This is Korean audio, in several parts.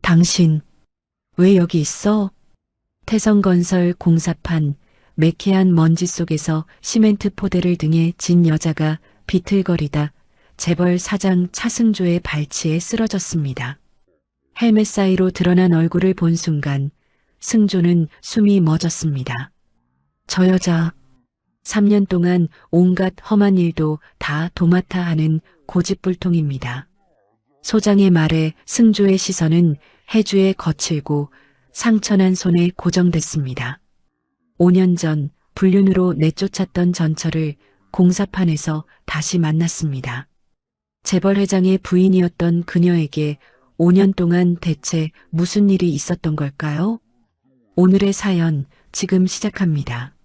당신, 왜 여기 있어? 태성건설 공사판, 매캐한 먼지 속에서 시멘트 포대를 등에 진 여자가 비틀거리다 재벌 사장 차승조의 발치에 쓰러졌습니다. 헬멧 사이로 드러난 얼굴을 본 순간 승조는 숨이 멎었습니다. 저 여자, 3년 동안 온갖 험한 일도 다 도맡아 하는 고집불통입니다. 소장의 말에 승조의 시선은 해주의 거칠고 상처난 손에 고정됐습니다. 5년 전 불륜으로 내쫓았던 전철을 공사판에서 다시 만났습니다. 재벌 회장의 부인이었던 그녀에게 5년 동안 대체 무슨 일이 있었던 걸까요? 오늘의 사연 지금 시작합니다.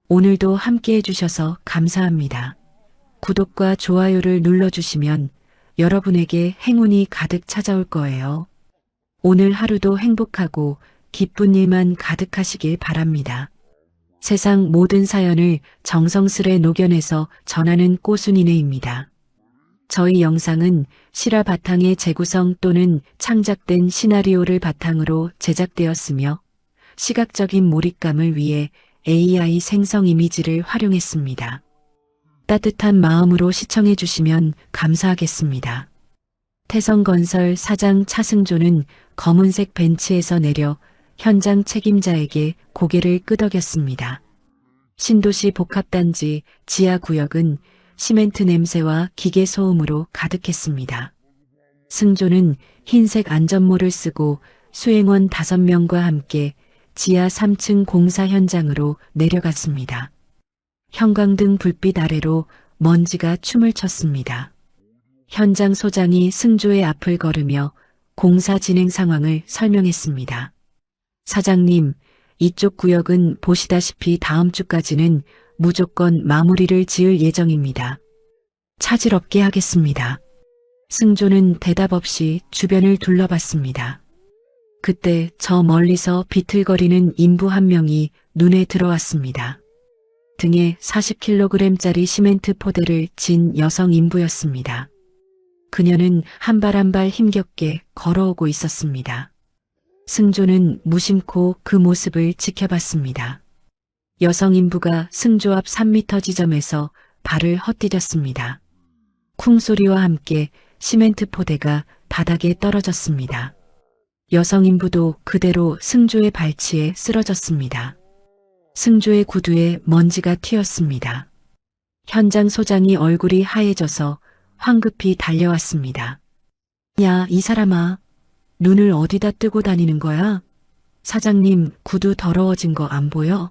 오늘도 함께 해주셔서 감사합니다. 구독과 좋아요를 눌러주시면 여러분에게 행운이 가득 찾아올 거예요. 오늘 하루도 행복하고 기쁜 일만 가득하시길 바랍니다. 세상 모든 사연을 정성스레 녹여내서 전하는 꼬순이네입니다. 저희 영상은 실화 바탕의 재구성 또는 창작된 시나리오를 바탕으로 제작되었으며 시각적인 몰입감을 위해 AI 생성 이미지를 활용했습니다. 따뜻한 마음으로 시청해 주시면 감사하겠습니다. 태성건설 사장 차승조는 검은색 벤치에서 내려 현장 책임자에게 고개를 끄덕였습니다. 신도시 복합단지 지하구역은 시멘트 냄새와 기계 소음으로 가득했습니다. 승조는 흰색 안전모를 쓰고 수행원 5명과 함께 지하 3층 공사 현장으로 내려갔습니다. 형광등 불빛 아래로 먼지가 춤을 췄습니다. 현장 소장이 승조의 앞을 걸으며 공사 진행 상황을 설명했습니다. 사장님, 이쪽 구역은 보시다시피 다음 주까지는 무조건 마무리를 지을 예정입니다. 차질 없게 하겠습니다. 승조는 대답 없이 주변을 둘러봤습니다. 그때 저 멀리서 비틀거리는 인부 한 명이 눈에 들어왔습니다. 등에 40kg짜리 시멘트 포대를 진 여성 인부였습니다. 그녀는 한 발 한 발 힘겹게 걸어오고 있었습니다. 승조는 무심코 그 모습을 지켜봤습니다. 여성 인부가 승조 앞 3m 지점에서 발을 헛디뎠습니다. 쿵 소리와 함께 시멘트 포대가 바닥에 떨어졌습니다. 여성 인부도 그대로 승조의 발치에 쓰러졌습니다. 승조의 구두에 먼지가 튀었습니다. 현장 소장이 얼굴이 하얘져서 황급히 달려왔습니다. 야, 이 사람아. 눈을 어디다 뜨고 다니는 거야? 사장님, 구두 더러워진 거 안 보여?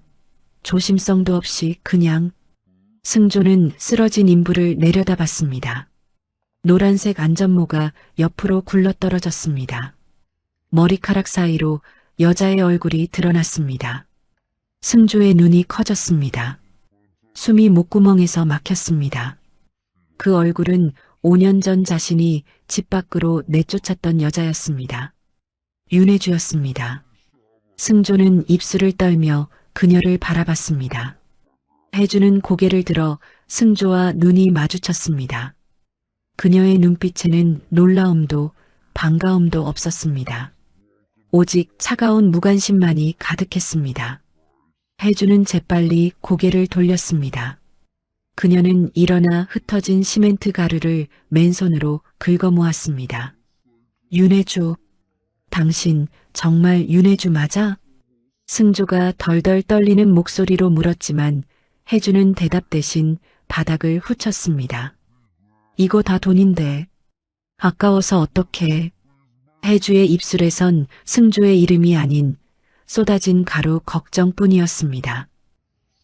조심성도 없이 그냥. 승조는 쓰러진 인부를 내려다봤습니다. 노란색 안전모가 옆으로 굴러떨어졌습니다. 머리카락 사이로 여자의 얼굴이 드러났습니다. 승조의 눈이 커졌습니다. 숨이 목구멍에서 막혔습니다. 그 얼굴은 5년 전 자신이 집 밖으로 내쫓았던 여자였습니다. 윤혜주였습니다. 승조는 입술을 떨며 그녀를 바라봤습니다. 혜주는 고개를 들어 승조와 눈이 마주쳤습니다. 그녀의 눈빛에는 놀라움도 반가움도 없었습니다. 오직 차가운 무관심만이 가득했습니다. 혜주는 재빨리 고개를 돌렸습니다. 그녀는 일어나 흩어진 시멘트 가루를 맨손으로 긁어모았습니다. 윤혜주, 당신 정말 윤혜주 맞아? 승조가 덜덜 떨리는 목소리로 물었지만 혜주는 대답 대신 바닥을 후쳤습니다. 이거 다 돈인데. 아까워서 어떡해. 혜주의 입술에선 승조의 이름이 아닌 쏟아진 가루 걱정뿐이었습니다.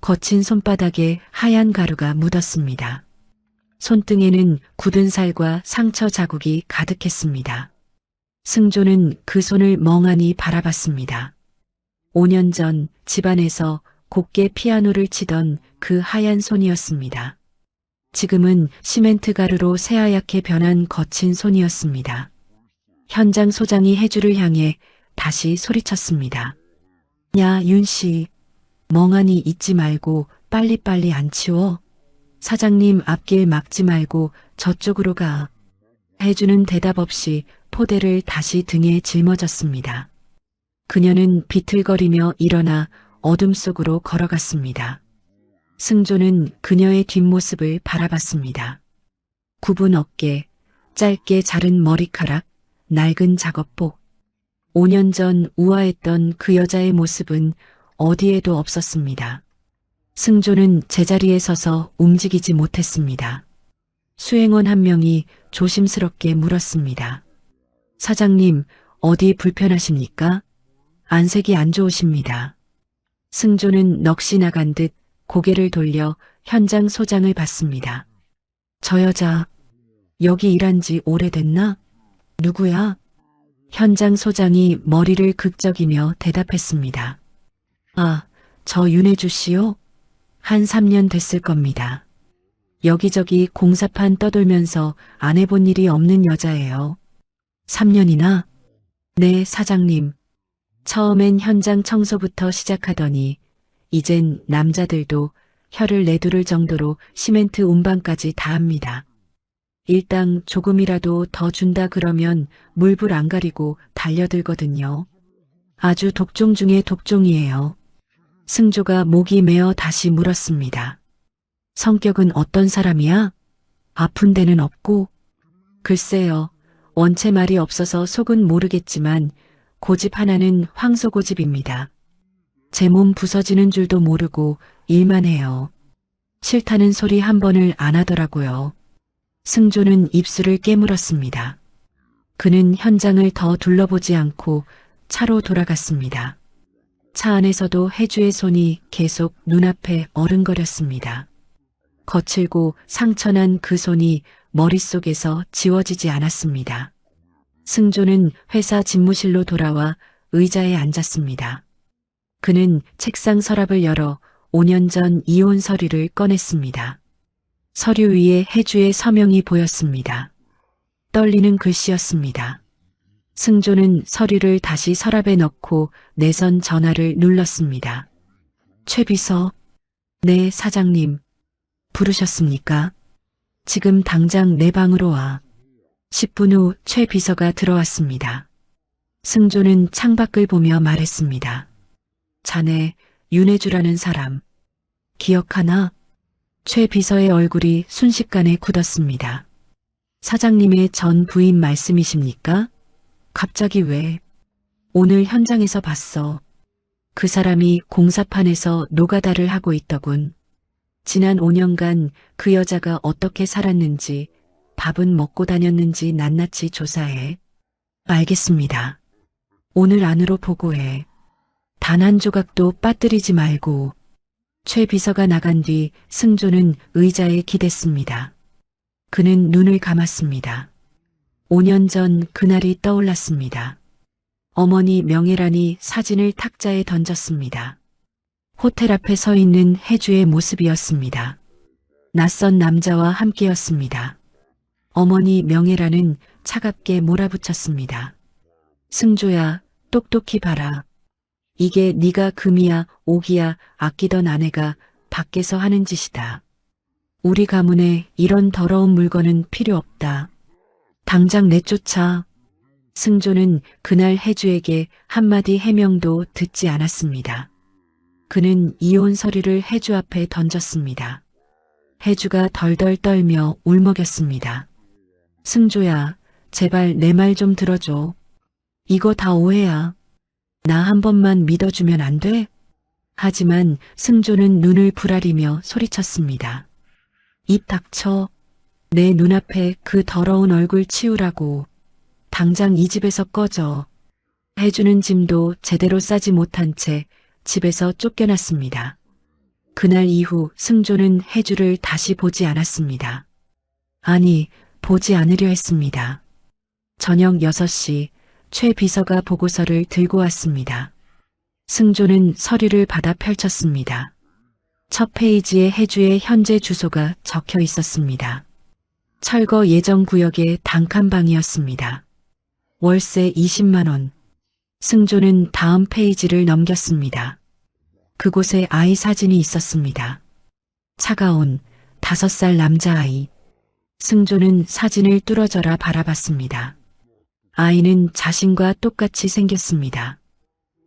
거친 손바닥에 하얀 가루가 묻었습니다. 손등에는 굳은 살과 상처 자국이 가득했습니다. 승조는 그 손을 멍하니 바라봤습니다. 5년 전 집안에서 곱게 피아노를 치던 그 하얀 손이었습니다. 지금은 시멘트 가루로 새하얗게 변한 거친 손이었습니다. 현장 소장이 혜주를 향해 다시 소리쳤습니다. 야, 윤씨. 멍하니 있지 말고 빨리빨리 안 치워. 사장님 앞길 막지 말고 저쪽으로 가. 혜주는 대답 없이 포대를 다시 등에 짊어졌습니다. 그녀는 비틀거리며 일어나 어둠 속으로 걸어갔습니다. 승조는 그녀의 뒷모습을 바라봤습니다. 굽은 어깨, 짧게 자른 머리카락, 낡은 작업복. 5년 전 우아했던 그 여자의 모습은 어디에도 없었습니다. 승조는 제자리에 서서 움직이지 못했습니다. 수행원 한 명이 조심스럽게 물었습니다. 사장님, 어디 불편하십니까? 안색이 안 좋으십니다. 승조는 넋이 나간 듯 고개를 돌려 현장 소장을 봤습니다. 저 여자, 여기 일한 지 오래됐나? 누구야? 현장 소장이 머리를 극적이며 대답했습니다. 아, 저 윤혜주 씨요? 한 3년 됐을 겁니다. 여기저기 공사판 떠돌면서 안 해본 일이 없는 여자예요. 3년이나? 네, 사장님. 처음엔 현장 청소부터 시작하더니 이젠 남자들도 혀를 내두를 정도로 시멘트 운반까지 다 합니다. 일당 조금이라도 더 준다 그러면 물불 안 가리고 달려들거든요. 아주 독종 중에 독종이에요. 승조가 목이 메어 다시 물었습니다. 성격은 어떤 사람이야? 아픈 데는 없고? 글쎄요. 원체 말이 없어서 속은 모르겠지만 고집 하나는 황소고집입니다. 제 몸 부서지는 줄도 모르고 일만 해요. 싫다는 소리 한 번을 안 하더라고요. 승조는 입술을 깨물었습니다. 그는 현장을 더 둘러보지 않고 차로 돌아갔습니다. 차 안에서도 혜주의 손이 계속 눈앞에 어른거렸습니다. 거칠고 상처난 그 손이 머릿속에서 지워지지 않았습니다. 승조는 회사 집무실로 돌아와 의자에 앉았습니다. 그는 책상 서랍을 열어 5년 전 이혼 서류를 꺼냈습니다. 서류 위에 혜주의 서명이 보였습니다. 떨리는 글씨였습니다. 승조는 서류를 다시 서랍에 넣고 내선 전화를 눌렀습니다. 최 비서. 네, 사장님. 부르셨습니까? 지금 당장 내 방으로 와. 10분 후 최 비서가 들어왔습니다. 승조는 창밖을 보며 말했습니다. 자네, 윤혜주라는 사람. 기억하나? 최 비서의 얼굴이 순식간에 굳었습니다. 사장님의 전 부인 말씀이십니까? 갑자기 왜? 오늘 현장에서 봤어. 그 사람이 공사판에서 노가다를 하고 있더군. 지난 5년간 그 여자가 어떻게 살았는지, 밥은 먹고 다녔는지 낱낱이 조사해. 알겠습니다. 오늘 안으로 보고해. 단 한 조각도 빠뜨리지 말고. 최 비서가 나간 뒤 승조는 의자에 기댔습니다. 그는 눈을 감았습니다. 5년 전 그날이 떠올랐습니다. 어머니 명예란이 사진을 탁자에 던졌습니다. 호텔 앞에 서 있는 혜주의 모습이었습니다. 낯선 남자와 함께였습니다. 어머니 명예란은 차갑게 몰아붙였습니다. 승조야, 똑똑히 봐라. 이게 네가 금이야 옥이야 아끼던 아내가 밖에서 하는 짓이다. 우리 가문에 이런 더러운 물건은 필요 없다. 당장 내쫓아. 승조는 그날 혜주에게 한마디 해명도 듣지 않았습니다. 그는 이혼 서류를 혜주 앞에 던졌습니다. 혜주가 덜덜 떨며 울먹였습니다. 승조야, 제발 내 말 좀 들어줘. 이거 다 오해야. 나 한 번만 믿어주면 안 돼? 하지만 승조는 눈을 부라리며 소리쳤습니다. 입 닥쳐. 내 눈앞에 그 더러운 얼굴 치우라고. 당장 이 집에서 꺼져. 혜주는 짐도 제대로 싸지 못한 채 집에서 쫓겨났습니다. 그날 이후 승조는 혜주를 다시 보지 않았습니다. 아니, 보지 않으려 했습니다. 저녁 6시 최 비서가 보고서를 들고 왔습니다. 승조는 서류를 받아 펼쳤습니다. 첫 페이지에 혜주의 현재 주소가 적혀 있었습니다. 철거 예정 구역의 단칸방이었습니다. 월세 20만 원. 승조는 다음 페이지를 넘겼습니다. 그곳에 아이 사진이 있었습니다. 차가운 5살 남자아이. 승조는 사진을 뚫어져라 바라봤습니다. 아이는 자신과 똑같이 생겼습니다.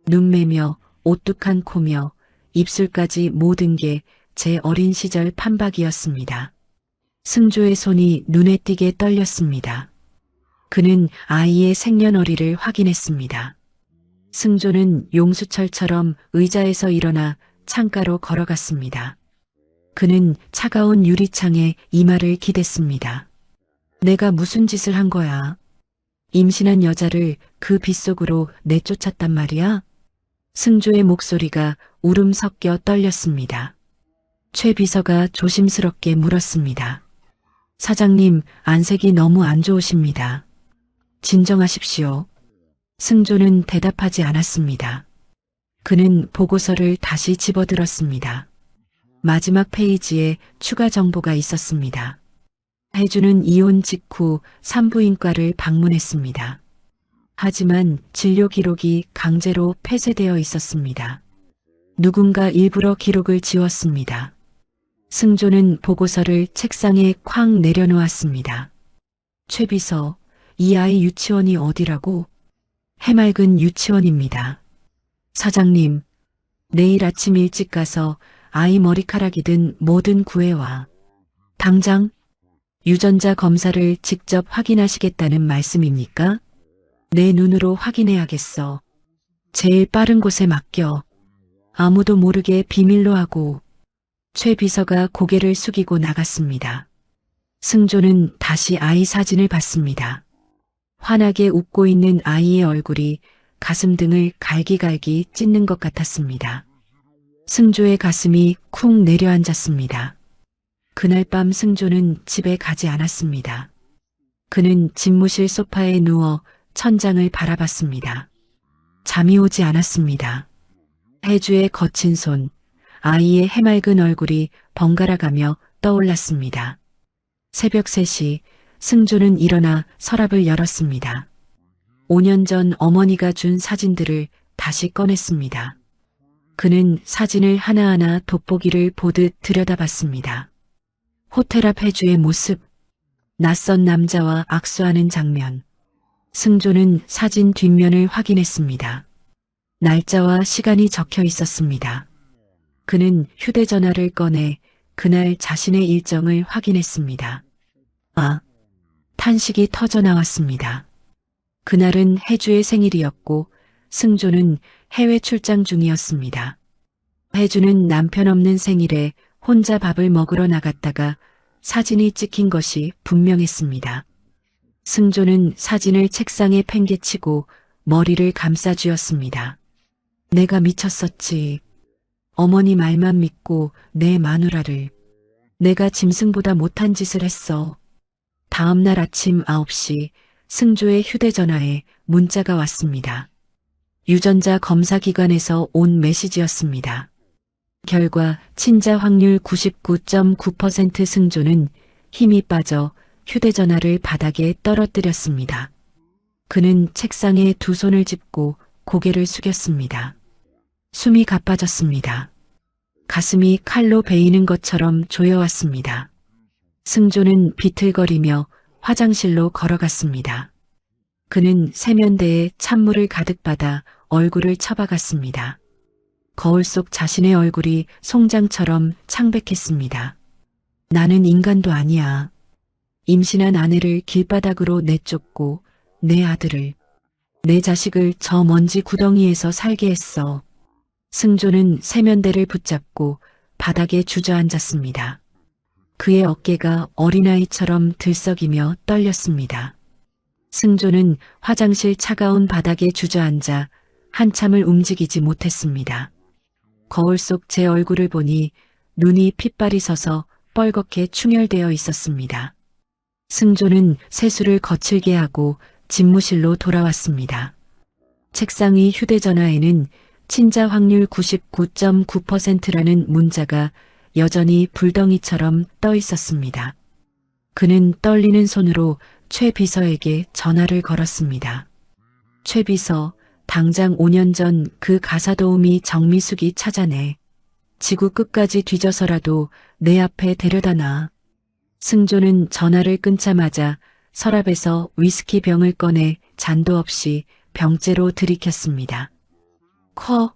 눈매며 오뚝한 코며 입술까지 모든 게 제 어린 시절 판박이었습니다. 승조의 손이 눈에 띄게 떨렸습니다. 그는 아이의 생년월일을 확인했습니다. 승조는 용수철처럼 의자에서 일어나 창가로 걸어갔습니다. 그는 차가운 유리창에 이마를 기댔습니다. 내가 무슨 짓을 한 거야? 임신한 여자를 그 빗속으로 내쫓았단 말이야? 승조의 목소리가 울음 섞여 떨렸습니다. 최 비서가 조심스럽게 물었습니다. 사장님, 안색이 너무 안 좋으십니다. 진정하십시오. 승조는 대답하지 않았습니다. 그는 보고서를 다시 집어들었습니다. 마지막 페이지에 추가 정보가 있었습니다. 혜주는 이혼 직후 산부인과를 방문했습니다. 하지만 진료 기록이 강제로 폐쇄되어 있었습니다. 누군가 일부러 기록을 지웠습니다. 승조는 보고서를 책상에 쾅 내려놓았습니다. 최 비서, 이 아이 유치원이 어디라고? 해맑은 유치원입니다. 사장님, 내일 아침 일찍 가서 아이 머리카락이든 뭐든 구해와. 당장 유전자 검사를 직접 확인하시겠다는 말씀입니까? 내 눈으로 확인해야겠어. 제일 빠른 곳에 맡겨. 아무도 모르게 비밀로 하고. 최 비서가 고개를 숙이고 나갔습니다. 승조는 다시 아이 사진을 봤습니다. 환하게 웃고 있는 아이의 얼굴이 가슴 등을 갈기갈기 찢는 것 같았습니다. 승조의 가슴이 쿵 내려앉았습니다. 그날 밤 승조는 집에 가지 않았습니다. 그는 집무실 소파에 누워 천장을 바라봤습니다. 잠이 오지 않았습니다. 혜주의 거친 손, 아이의 해맑은 얼굴이 번갈아가며 떠올랐습니다. 새벽 3시 승조는 일어나 서랍을 열었습니다. 5년 전 어머니가 준 사진들을 다시 꺼냈습니다. 그는 사진을 하나하나 돋보기를 보듯 들여다봤습니다. 호텔 앞 혜주의 모습, 낯선 남자와 악수하는 장면. 승조는 사진 뒷면을 확인했습니다. 날짜와 시간이 적혀 있었습니다. 그는 휴대전화를 꺼내 그날 자신의 일정을 확인했습니다. 아, 탄식이 터져 나왔습니다. 그날은 혜주의 생일이었고 승조는 해외 출장 중이었습니다. 혜주는 남편 없는 생일에 혼자 밥을 먹으러 나갔다가 사진이 찍힌 것이 분명했습니다. 승조는 사진을 책상에 팽개치고 머리를 감싸쥐었습니다. 내가 미쳤었지. 어머니 말만 믿고 내 마누라를. 내가 짐승보다 못한 짓을 했어. 다음 날 아침 9시 승조의 휴대전화에 문자가 왔습니다. 유전자 검사 기관에서 온 메시지였습니다. 결과 친자 확률 99.9% 승조는 힘이 빠져 휴대전화를 바닥에 떨어뜨렸습니다. 그는 책상에 두 손을 짚고 고개를 숙였습니다. 숨이 가빠졌습니다. 가슴이 칼로 베이는 것처럼 조여왔습니다. 승조는 비틀거리며 화장실로 걸어갔습니다. 그는 세면대에 찬물을 가득 받아 얼굴을 쳐박았습니다. 거울 속 자신의 얼굴이 송장처럼 창백했습니다. 나는 인간도 아니야. 임신한 아내를 길바닥으로 내쫓고 내 아들을, 내 자식을 저 먼지 구덩이에서 살게 했어. 승조는 세면대를 붙잡고 바닥에 주저앉았습니다. 그의 어깨가 어린아이처럼 들썩이며 떨렸습니다. 승조는 화장실 차가운 바닥에 주저앉아 한참을 움직이지 못했습니다. 거울 속 제 얼굴을 보니 눈이 핏발이 서서 뻘겋게 충혈되어 있었습니다. 승조는 세수를 거칠게 하고 집무실로 돌아왔습니다. 책상 위 휴대전화에는 친자 확률 99.9%라는 문자가 여전히 불덩이처럼 떠 있었습니다. 그는 떨리는 손으로 최 비서에게 전화를 걸었습니다. 최 비서, 당장 5년 전 그 가사도우미 정미숙이 찾아내. 지구 끝까지 뒤져서라도 내 앞에 데려다 놔. 승조는 전화를 끊자마자 서랍에서 위스키 병을 꺼내 잔도 없이 병째로 들이켰습니다. 커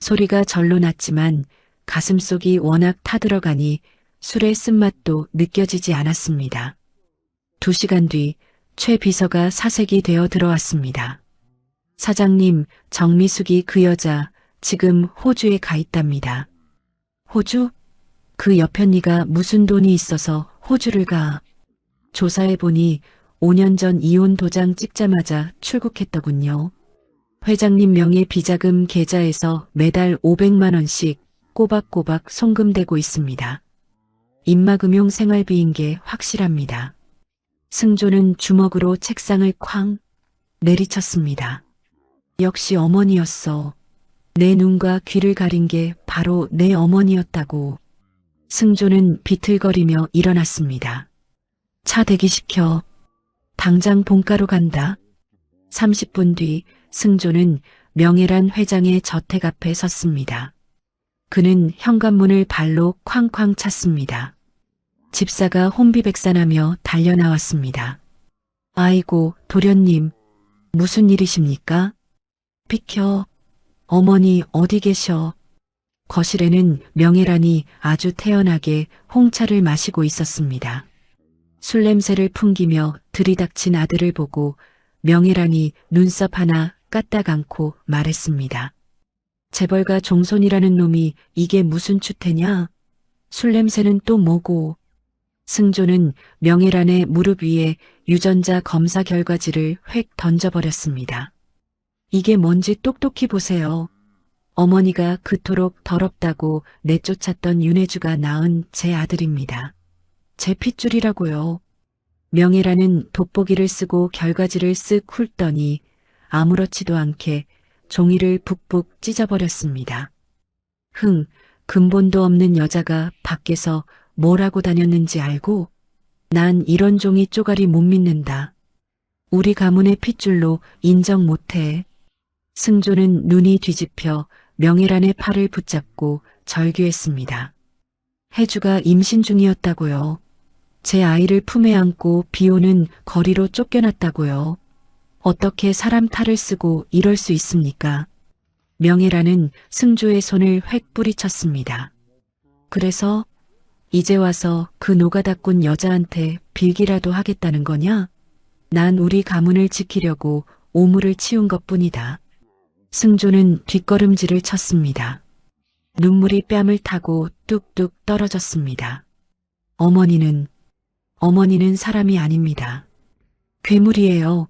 소리가 절로 났지만 가슴속이 워낙 타들어가니 술의 쓴맛도 느껴지지 않았습니다. 2시간 뒤 최 비서가 사색이 되어 들어왔습니다. 사장님, 정미숙이 그 여자 지금 호주에 가 있답니다. 호주? 그 여편니가 무슨 돈이 있어서 호주를 가? 조사해보니 5년 전 이혼 도장 찍자마자 출국했더군요. 회장님 명의 비자금 계좌에서 매달 500만 원씩 꼬박꼬박 송금되고 있습니다. 인마금용 생활비인 게 확실합니다. 승조는 주먹으로 책상을 쾅 내리쳤습니다. 역시 어머니였어. 내 눈과 귀를 가린 게 바로 내 어머니였다고. 승조는 비틀거리며 일어났습니다. 차 대기시켜. 당장 본가로 간다. 30분 뒤 승조는 명예란 회장의 저택 앞에 섰습니다. 그는 현관문을 발로 쾅쾅 찼습니다. 집사가 혼비백산하며 달려나왔습니다. 아이고, 도련님, 무슨 일이십니까? 비켜. 어머니 어디 계셔? 거실에는 명예란이 아주 태연하게 홍차를 마시고 있었습니다. 술 냄새를 풍기며 들이닥친 아들을 보고 명예란이 눈썹 하나 까딱 않고 말했습니다. 재벌가 종손이라는 놈이 이게 무슨 추태냐? 술 냄새는 또 뭐고? 승조는 명예란의 무릎 위에 유전자 검사 결과지를 획 던져버렸습니다. 이게 뭔지 똑똑히 보세요. 어머니가 그토록 더럽다고 내쫓았던 윤혜주가 낳은 제 아들입니다. 제 핏줄이라고요. 명예란은 돋보기를 쓰고 결과지를 쓱 훑더니 아무렇지도 않게 종이를 북북 찢어버렸습니다. 근본도 없는 여자가 밖에서 뭘 하고 다녔는지 알고? 난 이런 종이 쪼가리 못 믿는다. 우리 가문의 핏줄로 인정 못해. 승조는 눈이 뒤집혀 명예란의 팔을 붙잡고 절규했습니다. 혜주가 임신 중이었다고요. 제 아이를 품에 안고 비오는 거리로 쫓겨났다고요. 어떻게 사람 탈을 쓰고 이럴 수 있습니까? 명예란은 승조의 손을 획 뿌리쳤습니다. 그래서 이제 와서 그 노가다꾼 여자한테 빌기라도 하겠다는 거냐? 난 우리 가문을 지키려고 오물을 치운 것뿐이다. 승조는 뒷걸음질을 쳤습니다. 눈물이 뺨을 타고 뚝뚝 떨어졌습니다. 어머니는 사람이 아닙니다. 괴물이에요.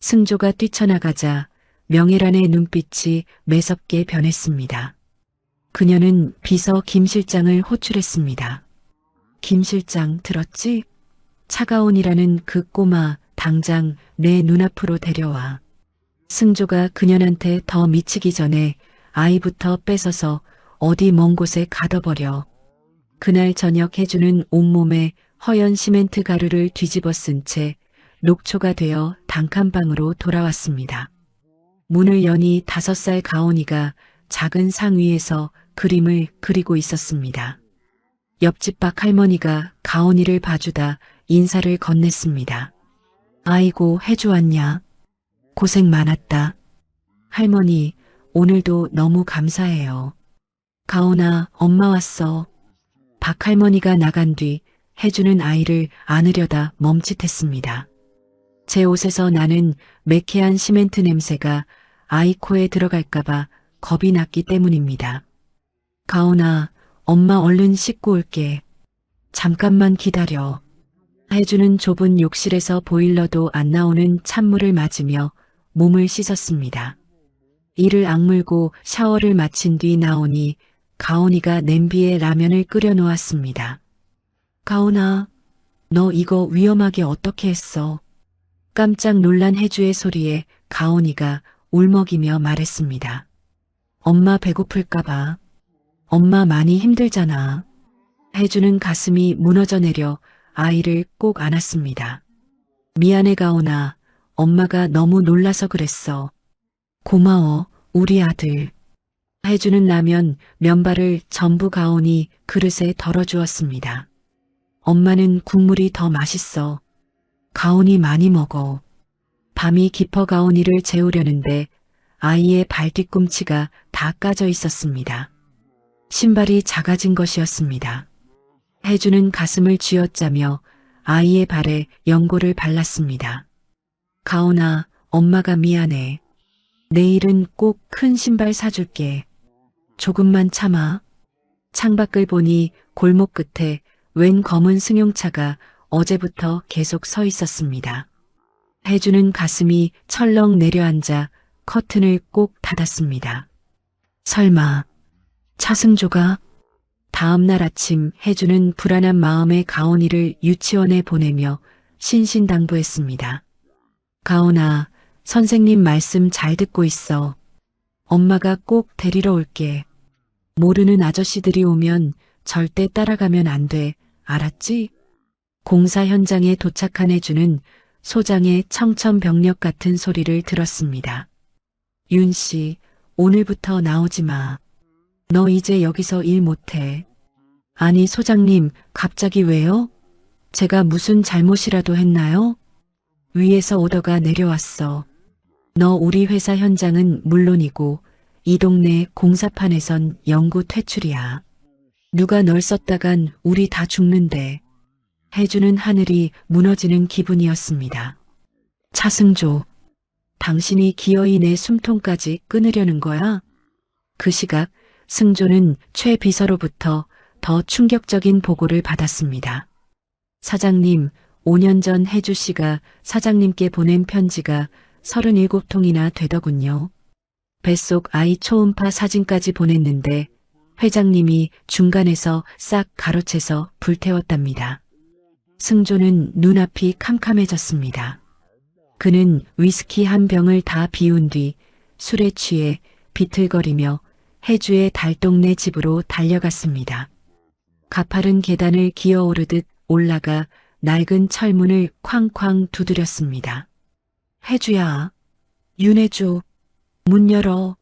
승조가 뛰쳐나가자 명예란의 눈빛이 매섭게 변했습니다. 그녀는 비서 김 실장을 호출했습니다. 김 실장 들었지? 차가온이라는 그 꼬마 당장 내 눈앞으로 데려와. 승조가 그년한테 더 미치기 전에 아이부터 뺏어서 어디 먼 곳에 가둬버려. 그날 저녁 혜주는 온몸에 허연 시멘트 가루를 뒤집어 쓴 채 녹초가 되어 단칸방으로 돌아왔습니다. 문을 여니 5살 가온이가 작은 상 위에서 그림을 그리고 있었습니다. 옆집 박 할머니가 가온이를 봐주다 인사를 건넸습니다. 아이고, 혜주 왔냐? 고생 많았다. 할머니, 오늘도 너무 감사해요. 가온아, 엄마 왔어. 박 할머니가 나간 뒤 혜주는 아이를 안으려다 멈칫했습니다. 제 옷에서 나는 매캐한 시멘트 냄새가 아이 코에 들어갈까봐 겁이 났기 때문입니다. 가온아, 엄마 얼른 씻고 올게. 잠깐만 기다려. 혜주는 좁은 욕실에서 보일러도 안 나오는 찬물을 맞으며 몸을 씻었습니다. 이를 악물고 샤워를 마친 뒤 나오니 가온이가 냄비에 라면을 끓여 놓았습니다. 가온아, 너 이거 위험하게 어떻게 했어? 깜짝 놀란 혜주의 소리에 가온이가 울먹이며 말했습니다. 엄마 배고플까봐. 엄마 많이 힘들잖아. 혜주는 가슴이 무너져 내려 아이를 꼭 안았습니다. 미안해 가온아. 엄마가 너무 놀라서 그랬어. 고마워, 우리 아들. 혜주는 라면 면발을 전부 가온이 그릇에 덜어주었습니다. 엄마는 국물이 더 맛있어. 가온이 많이 먹어. 밤이 깊어 가온이를 재우려는데 아이의 발 뒤꿈치가 다 까져 있었습니다. 신발이 작아진 것이었습니다. 혜주는 가슴을 쥐어짜며 아이의 발에 연고를 발랐습니다. 가온아, 엄마가 미안해. 내일은 꼭 큰 신발 사줄게. 조금만 참아. 창밖을 보니 골목 끝에 웬 검은 승용차가 어제부터 계속 서 있었습니다. 혜주는 가슴이 철렁 내려앉아 커튼을 꼭 닫았습니다. 설마 차승조가? 다음 날 아침 혜주는 불안한 마음에 가온이를 유치원에 보내며 신신당부했습니다. 가온아, 선생님 말씀 잘 듣고 있어. 엄마가 꼭 데리러 올게. 모르는 아저씨들이 오면 절대 따라가면 안 돼. 알았지? 공사 현장에 도착한 혜주는 소장의 청천벽력 같은 소리를 들었습니다. 윤 씨, 오늘부터 나오지 마. 너 이제 여기서 일 못해. 아니 소장님, 갑자기 왜요? 제가 무슨 잘못이라도 했나요? 위에서 오더가 내려왔어. 너 우리 회사 현장은 물론이고 이 동네 공사판에선 영구 퇴출이야. 누가 널 썼다간 우리 다 죽는데. 혜주는 하늘이 무너지는 기분이었습니다. 차승조, 당신이 기어이 내 숨통까지 끊으려는 거야? 그 시각 승조는 최 비서로부터 더 충격적인 보고를 받았습니다. 사장님, 5년 전 혜주 씨가 사장님께 보낸 편지가 37통이나 되더군요. 뱃속 아이 초음파 사진까지 보냈는데 회장님이 중간에서 싹 가로채서 불태웠답니다. 승조는 눈앞이 캄캄해졌습니다. 그는 위스키 한 병을 다 비운 뒤 술에 취해 비틀거리며 혜주의 달동네 집으로 달려갔습니다. 가파른 계단을 기어오르듯 올라가 낡은 철문을 쾅쾅 두드렸습니다. 혜주야, 윤혜주, 문 열어.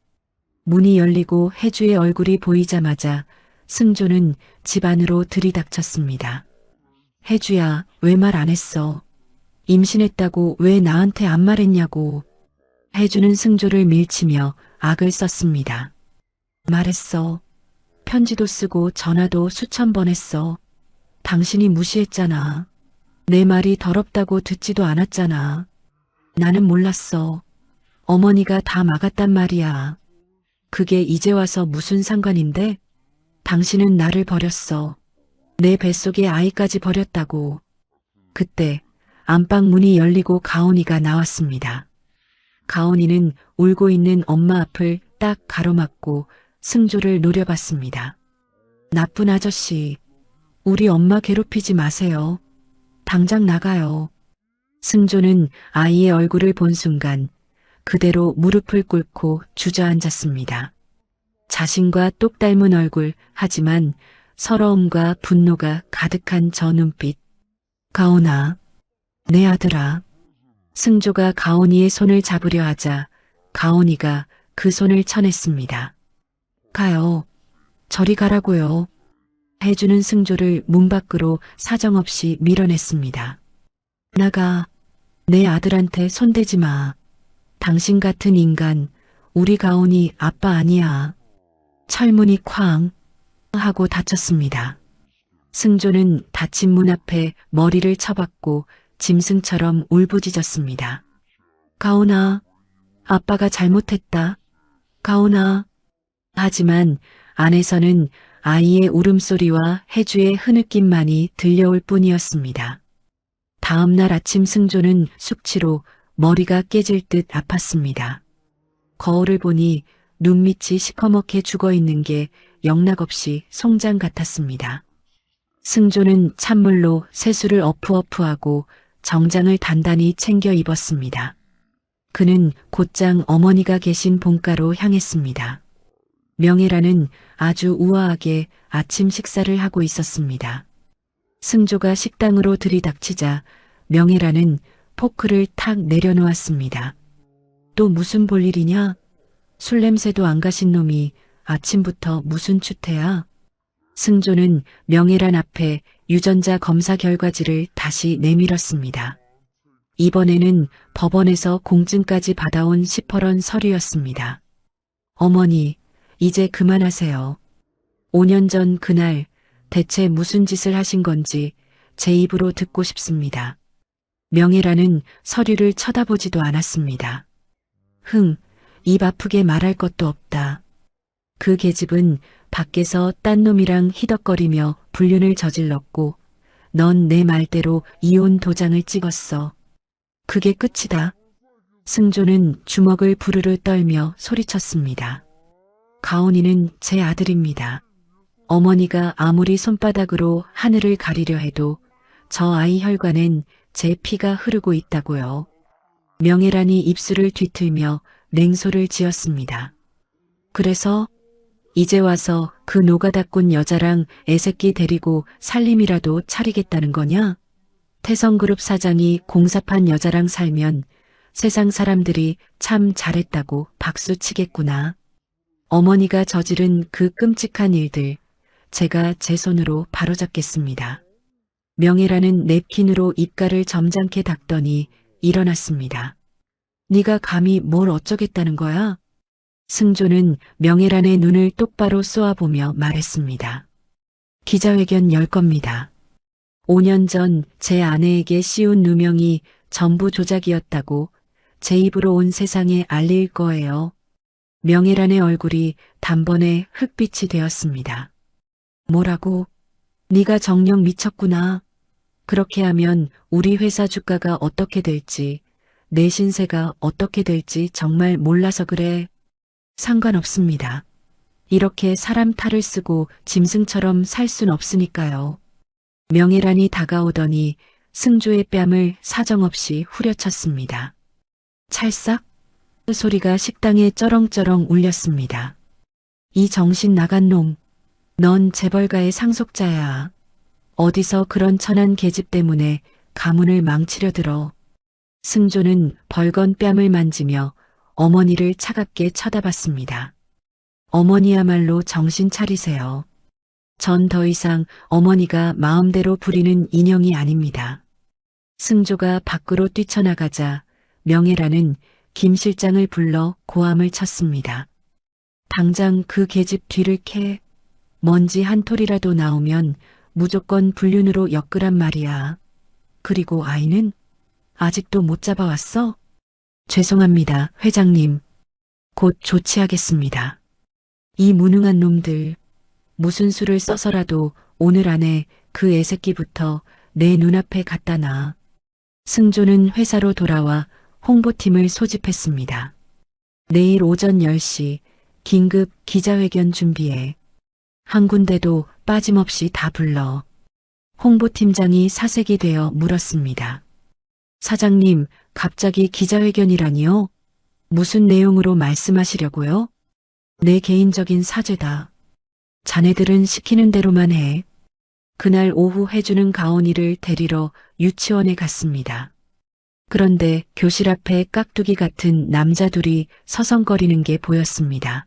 문이 열리고 혜주의 얼굴이 보이자마자 승조는 집 안으로 들이닥쳤습니다. 혜주야, 왜 말 안 했어? 임신했다고 왜 나한테 안 말했냐고. 혜주는 승조를 밀치며 악을 썼습니다. 말했어. 편지도 쓰고 전화도 수천 번 했어. 당신이 무시했잖아. 내 말이 더럽다고 듣지도 않았잖아. 나는 몰랐어. 어머니가 다 막았단 말이야. 그게 이제 와서 무슨 상관인데? 당신은 나를 버렸어. 내 뱃속에 아이까지 버렸다고. 그때 안방 문이 열리고 가온이가 나왔습니다. 가온이는 울고 있는 엄마 앞을 딱 가로막고 승조를 노려봤습니다. 나쁜 아저씨, 우리 엄마 괴롭히지 마세요. 당장 나가요. 승조는 아이의 얼굴을 본 순간 그대로 무릎을 꿇고 주저앉았습니다. 자신과 똑 닮은 얼굴, 하지만 서러움과 분노가 가득한 저 눈빛. 가온아, 내 아들아. 승조가 가온이의 손을 잡으려 하자 가온이가 그 손을 쳐냈습니다. 가요. 저리 가라고요. 혜주는 승조를 문 밖으로 사정없이 밀어냈습니다. 나가. 내 아들한테 손대지 마. 당신 같은 인간, 우리 가온이 아빠 아니야. 철문이 쾅 하고 닫혔습니다. 승조는 닫힌 문 앞에 머리를 쳐박고 짐승처럼 울부짖었습니다. 가온아, 아빠가 잘못했다. 가온아. 하지만 안에서는 아이의 울음소리와 혜주의 흐느낌만이 들려올 뿐이었습니다. 다음 날 아침 승조는 숙취로 머리가 깨질 듯 아팠습니다. 거울을 보니 눈밑이 시커멓게 죽어있는 게 영락없이 송장 같았습니다. 승조는 찬물로 세수를 어프어프하고 정장을 단단히 챙겨 입었습니다. 그는 곧장 어머니가 계신 본가로 향했습니다. 명예라는 아주 우아하게 아침 식사를 하고 있었습니다. 승조가 식당으로 들이닥치자 명예라는 포크를 탁 내려놓았습니다. 또 무슨 볼일이냐? 술 냄새도 안 가신 놈이 아침부터 무슨 추태야? 승조는 명예란 앞에 유전자 검사 결과지를 다시 내밀었습니다. 이번에는 법원에서 공증까지 받아온 시퍼런 서류였습니다. 어머니, 이제 그만하세요. 5년 전 그날 대체 무슨 짓을 하신 건지 제 입으로 듣고 싶습니다. 명예라는 서류를 쳐다보지도 않았습니다. 입 아프게 말할 것도 없다. 그 계집은 밖에서 딴 놈이랑 히덕거리며 불륜을 저질렀고 넌 내 말대로 이혼 도장을 찍었어. 그게 끝이다. 승조는 주먹을 부르르 떨며 소리쳤습니다. 가온이는 제 아들입니다. 어머니가 아무리 손바닥으로 하늘을 가리려 해도 저 아이 혈관엔 제 피가 흐르고 있다고요. 명예란이 입술을 뒤틀며 냉소를 지었습니다. 그래서 이제 와서 그 노가다꾼 여자랑 애새끼 데리고 살림이라도 차리겠다는 거냐? 태성그룹 사장이 공사판 여자랑 살면 세상 사람들이 참 잘했다고 박수치겠구나. 어머니가 저지른 그 끔찍한 일들 제가 제 손으로 바로잡겠습니다. 명예라는 냅킨으로 입가를 점잖게 닦더니 일어났습니다. 네가 감히 뭘 어쩌겠다는 거야? 승조는 명예란의 눈을 똑바로 쏘아보며 말했습니다. 기자회견 열 겁니다. 5년 전 제 아내에게 씌운 누명이 전부 조작이었다고 제 입으로 온 세상에 알릴 거예요. 명예란의 얼굴이 단번에 흑빛이 되었습니다. 뭐라고? 네가 정녕 미쳤구나. 그렇게 하면 우리 회사 주가가 어떻게 될지, 내 신세가 어떻게 될지 정말 몰라서 그래. 상관없습니다. 이렇게 사람 탈을 쓰고 짐승처럼 살 순 없으니까요. 명예란이 다가오더니 승조의 뺨을 사정없이 후려쳤습니다. 찰싹 소리가 식당에 쩌렁쩌렁 울렸습니다. 이 정신 나간 놈, 넌 재벌가의 상속자야. 어디서 그런 천한 계집 때문에 가문을 망치려 들어. 승조는 벌건 뺨을 만지며 어머니를 차갑게 쳐다봤습니다. 어머니야말로 정신 차리세요. 전 더 이상 어머니가 마음대로 부리는 인형이 아닙니다. 승조가 밖으로 뛰쳐나가자 명예라는 김 실장을 불러 고함을 쳤습니다. 당장 그 계집 뒤를 캐. 먼지 한 톨이라도 나오면 무조건 불륜으로 엮으란 말이야. 그리고 아이는 아직도 못 잡아왔어? 죄송합니다, 회장님. 곧 조치하겠습니다. 이 무능한 놈들, 무슨 수를 써서라도 오늘 안에 그 애새끼부터 내 눈앞에 갖다 놔. 승조는 회사로 돌아와 홍보팀을 소집했습니다. 내일 오전 10시 긴급 기자회견 준비해. 한 군데도 빠짐없이 다 불러. 홍보팀장이 사색이 되어 물었습니다. 사장님, 갑자기 기자회견이라니요? 무슨 내용으로 말씀하시려고요? 내 개인적인 사죄다. 자네들은 시키는 대로만 해. 그날 오후 해주는 가온이를 데리러 유치원에 갔습니다. 그런데 교실 앞에 깍두기 같은 남자 둘이 서성거리는 게 보였습니다.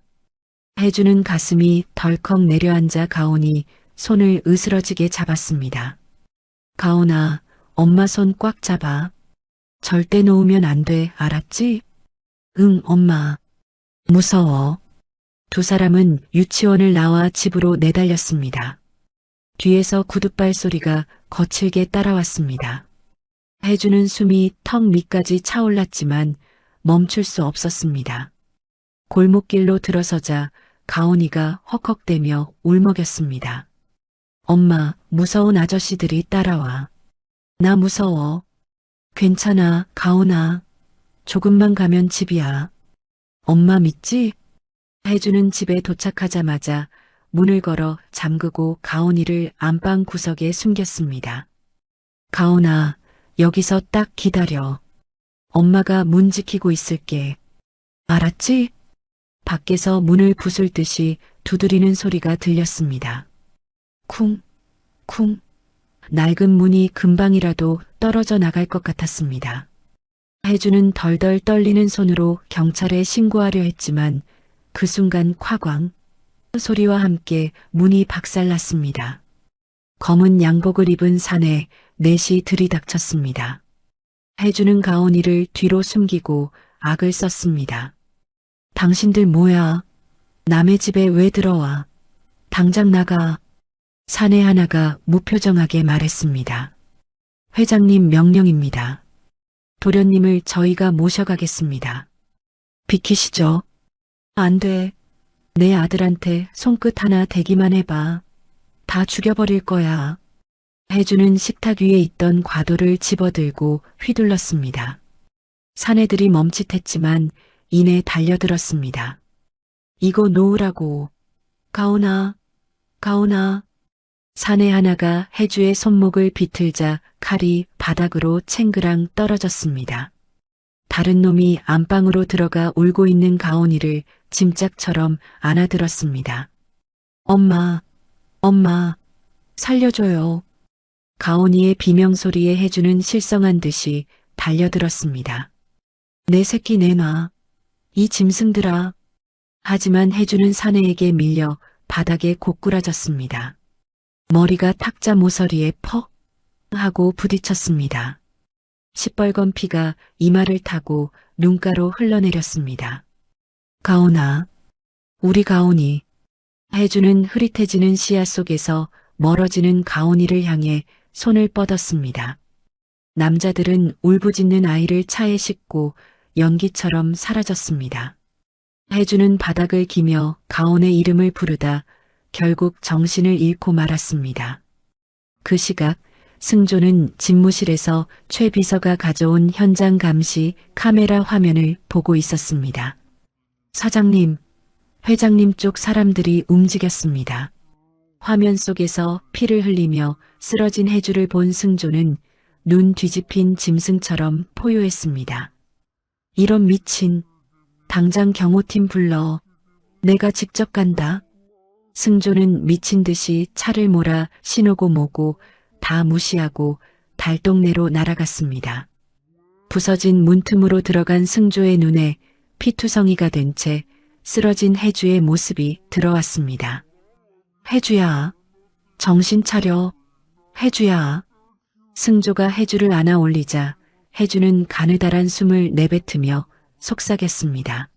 해주는 가슴이 덜컥 내려앉아 가온이 손을 으스러지게 잡았습니다. 가온아, 엄마 손 꽉 잡아. 절대 놓으면 안 돼, 알았지? 응, 엄마. 무서워. 두 사람은 유치원을 나와 집으로 내달렸습니다. 뒤에서 구둣발 소리가 거칠게 따라왔습니다. 해주는 숨이 턱 밑까지 차올랐지만 멈출 수 없었습니다. 골목길로 들어서자 가온이가 헉헉대며 울먹였습니다. 엄마, 무서운 아저씨들이 따라와. 나 무서워. 괜찮아, 가온아. 조금만 가면 집이야. 엄마 믿지? 해주는 집에 도착하자마자 문을 걸어 잠그고 가온이를 안방 구석에 숨겼습니다. 가온아, 여기서 딱 기다려. 엄마가 문 지키고 있을게. 알았지? 밖에서 문을 부술듯이 두드리는 소리가 들렸습니다. 쿵, 쿵. 낡은 문이 금방이라도 떨어져 나갈 것 같았습니다. 해주는 덜덜 떨리는 손으로 경찰에 신고하려 했지만 그 순간 콱광 소리와 함께 문이 박살났습니다. 검은 양복을 입은 사내 넷이 들이닥쳤습니다. 해주는 가온이를 뒤로 숨기고 악을 썼습니다. 당신들 뭐야? 남의 집에 왜 들어와? 당장 나가. 사내 하나가 무표정하게 말했습니다. 회장님 명령입니다. 도련님을 저희가 모셔가겠습니다. 비키시죠. 안 돼. 내 아들한테 손끝 하나 대기만 해봐. 다 죽여버릴 거야. 해주는 식탁 위에 있던 과도를 집어들고 휘둘렀습니다. 사내들이 멈칫했지만 이내 달려들었습니다. 이거 놓으라고. 가온아, 가온아. 사내 하나가 해주의 손목을 비틀자 칼이 바닥으로 챙그랑 떨어졌습니다. 다른 놈이 안방으로 들어가 울고 있는 가온이를 짐짝처럼 안아들었습니다. 엄마, 엄마, 살려줘요. 가온이의 비명소리에 해주는 실성한 듯이 달려들었습니다. 내 새끼 내놔. 이 짐승들아. 하지만 해주는 사내에게 밀려 바닥에 고꾸라졌습니다. 머리가 탁자 모서리에 퍽 하고 부딪혔습니다. 시뻘건 피가 이마를 타고 눈가로 흘러내렸습니다. 가온아, 우리 가온이. 해주는 흐릿해지는 시야 속에서 멀어지는 가온이를 향해 손을 뻗었습니다. 남자들은 울부짖는 아이를 차에 싣고 연기처럼 사라졌습니다. 해주는 바닥을 기며 가온의 이름을 부르다 결국 정신을 잃고 말았습니다. 그 시각 승조는 집무실에서 최 비서가 가져온 현장 감시 카메라 화면을 보고 있었습니다. 사장님, 회장님 쪽 사람들이 움직였습니다. 화면 속에서 피를 흘리며 쓰러진 해주를 본 승조는 눈 뒤집힌 짐승처럼 포효했습니다. 이런 미친, 당장 경호팀 불러. 내가 직접 간다. 승조는 미친 듯이 차를 몰아 신호고 뭐고 다 무시하고 달동네로 날아갔습니다. 부서진 문틈으로 들어간 승조의 눈에 피투성이가 된 채 쓰러진 해주의 모습이 들어왔습니다. 해주야, 정신 차려. 해주야. 승조가 해주를 안아 올리자 해주는 가느다란 숨을 내뱉으며 속삭였습니다.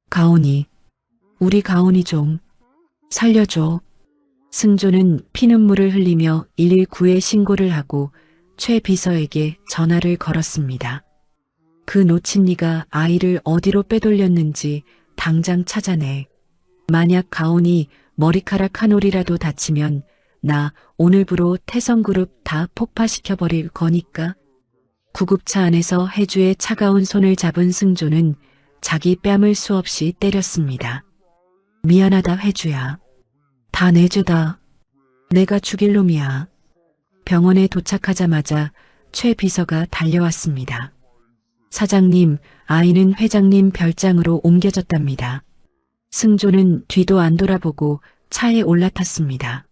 가온이, 우리 가온이 좀 살려줘. 승조는 피눈물을 흘리며 119에 신고를 하고 최 비서에게 전화를 걸었습니다. 그 놓친 네가 아이를 어디로 빼돌렸는지 당장 찾아내. 만약 가온이 머리카락 한 올이라도 다치면 나 오늘부로 태성그룹 다 폭파시켜버릴 거니까. 구급차 안에서 해주의 차가운 손을 잡은 승조는 자기 뺨을 수없이 때렸습니다. 미안하다 해주야. 다 내 죄다. 내가 죽일 놈이야. 병원에 도착하자마자 최 비서가 달려왔습니다. 사장님, 아이는 회장님 별장으로 옮겨졌답니다. 승조는 뒤도 안 돌아보고 차에 올라탔습니다.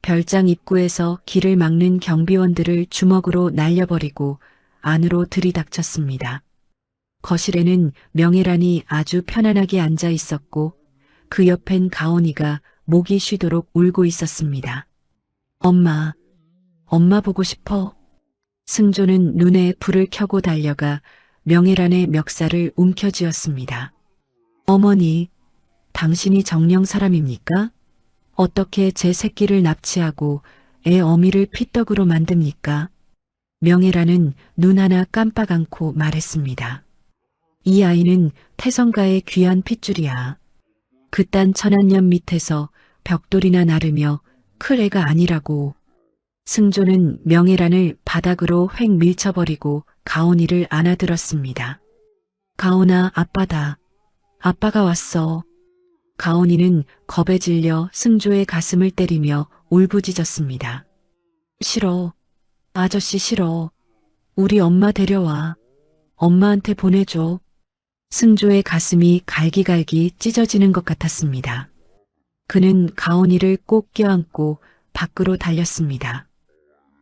별장 입구에서 길을 막는 경비원들을 주먹으로 날려버리고 안으로 들이닥쳤습니다. 거실에는 명예란이 아주 편안하게 앉아 있었고 그 옆엔 가온이가 목이 쉬도록 울고 있었습니다. 엄마, 엄마 보고 싶어. 승조는 눈에 불을 켜고 달려가 명예란의 멱살을 움켜쥐었습니다. 어머니, 당신이 정령 사람입니까? 어떻게 제 새끼를 납치하고 애 어미를 피떡으로 만듭니까? 명예란은 눈 하나 깜빡 않고 말했습니다. 이 아이는 태성가의 귀한 핏줄이야. 그딴 천안년 밑에서 벽돌이나 나르며 클 애가 아니라고. 승조는 명예란을 바닥으로 획 밀쳐버리고 가온이를 안아들었습니다. 가온아, 아빠다. 아빠가 왔어. 가온이는 겁에 질려 승조의 가슴을 때리며 울부짖었습니다. 싫어. 아저씨 싫어. 우리 엄마 데려와. 엄마한테 보내줘. 승조의 가슴이 갈기갈기 찢어지는 것 같았습니다. 그는 가온이를 꼭 껴안고 밖으로 달렸습니다.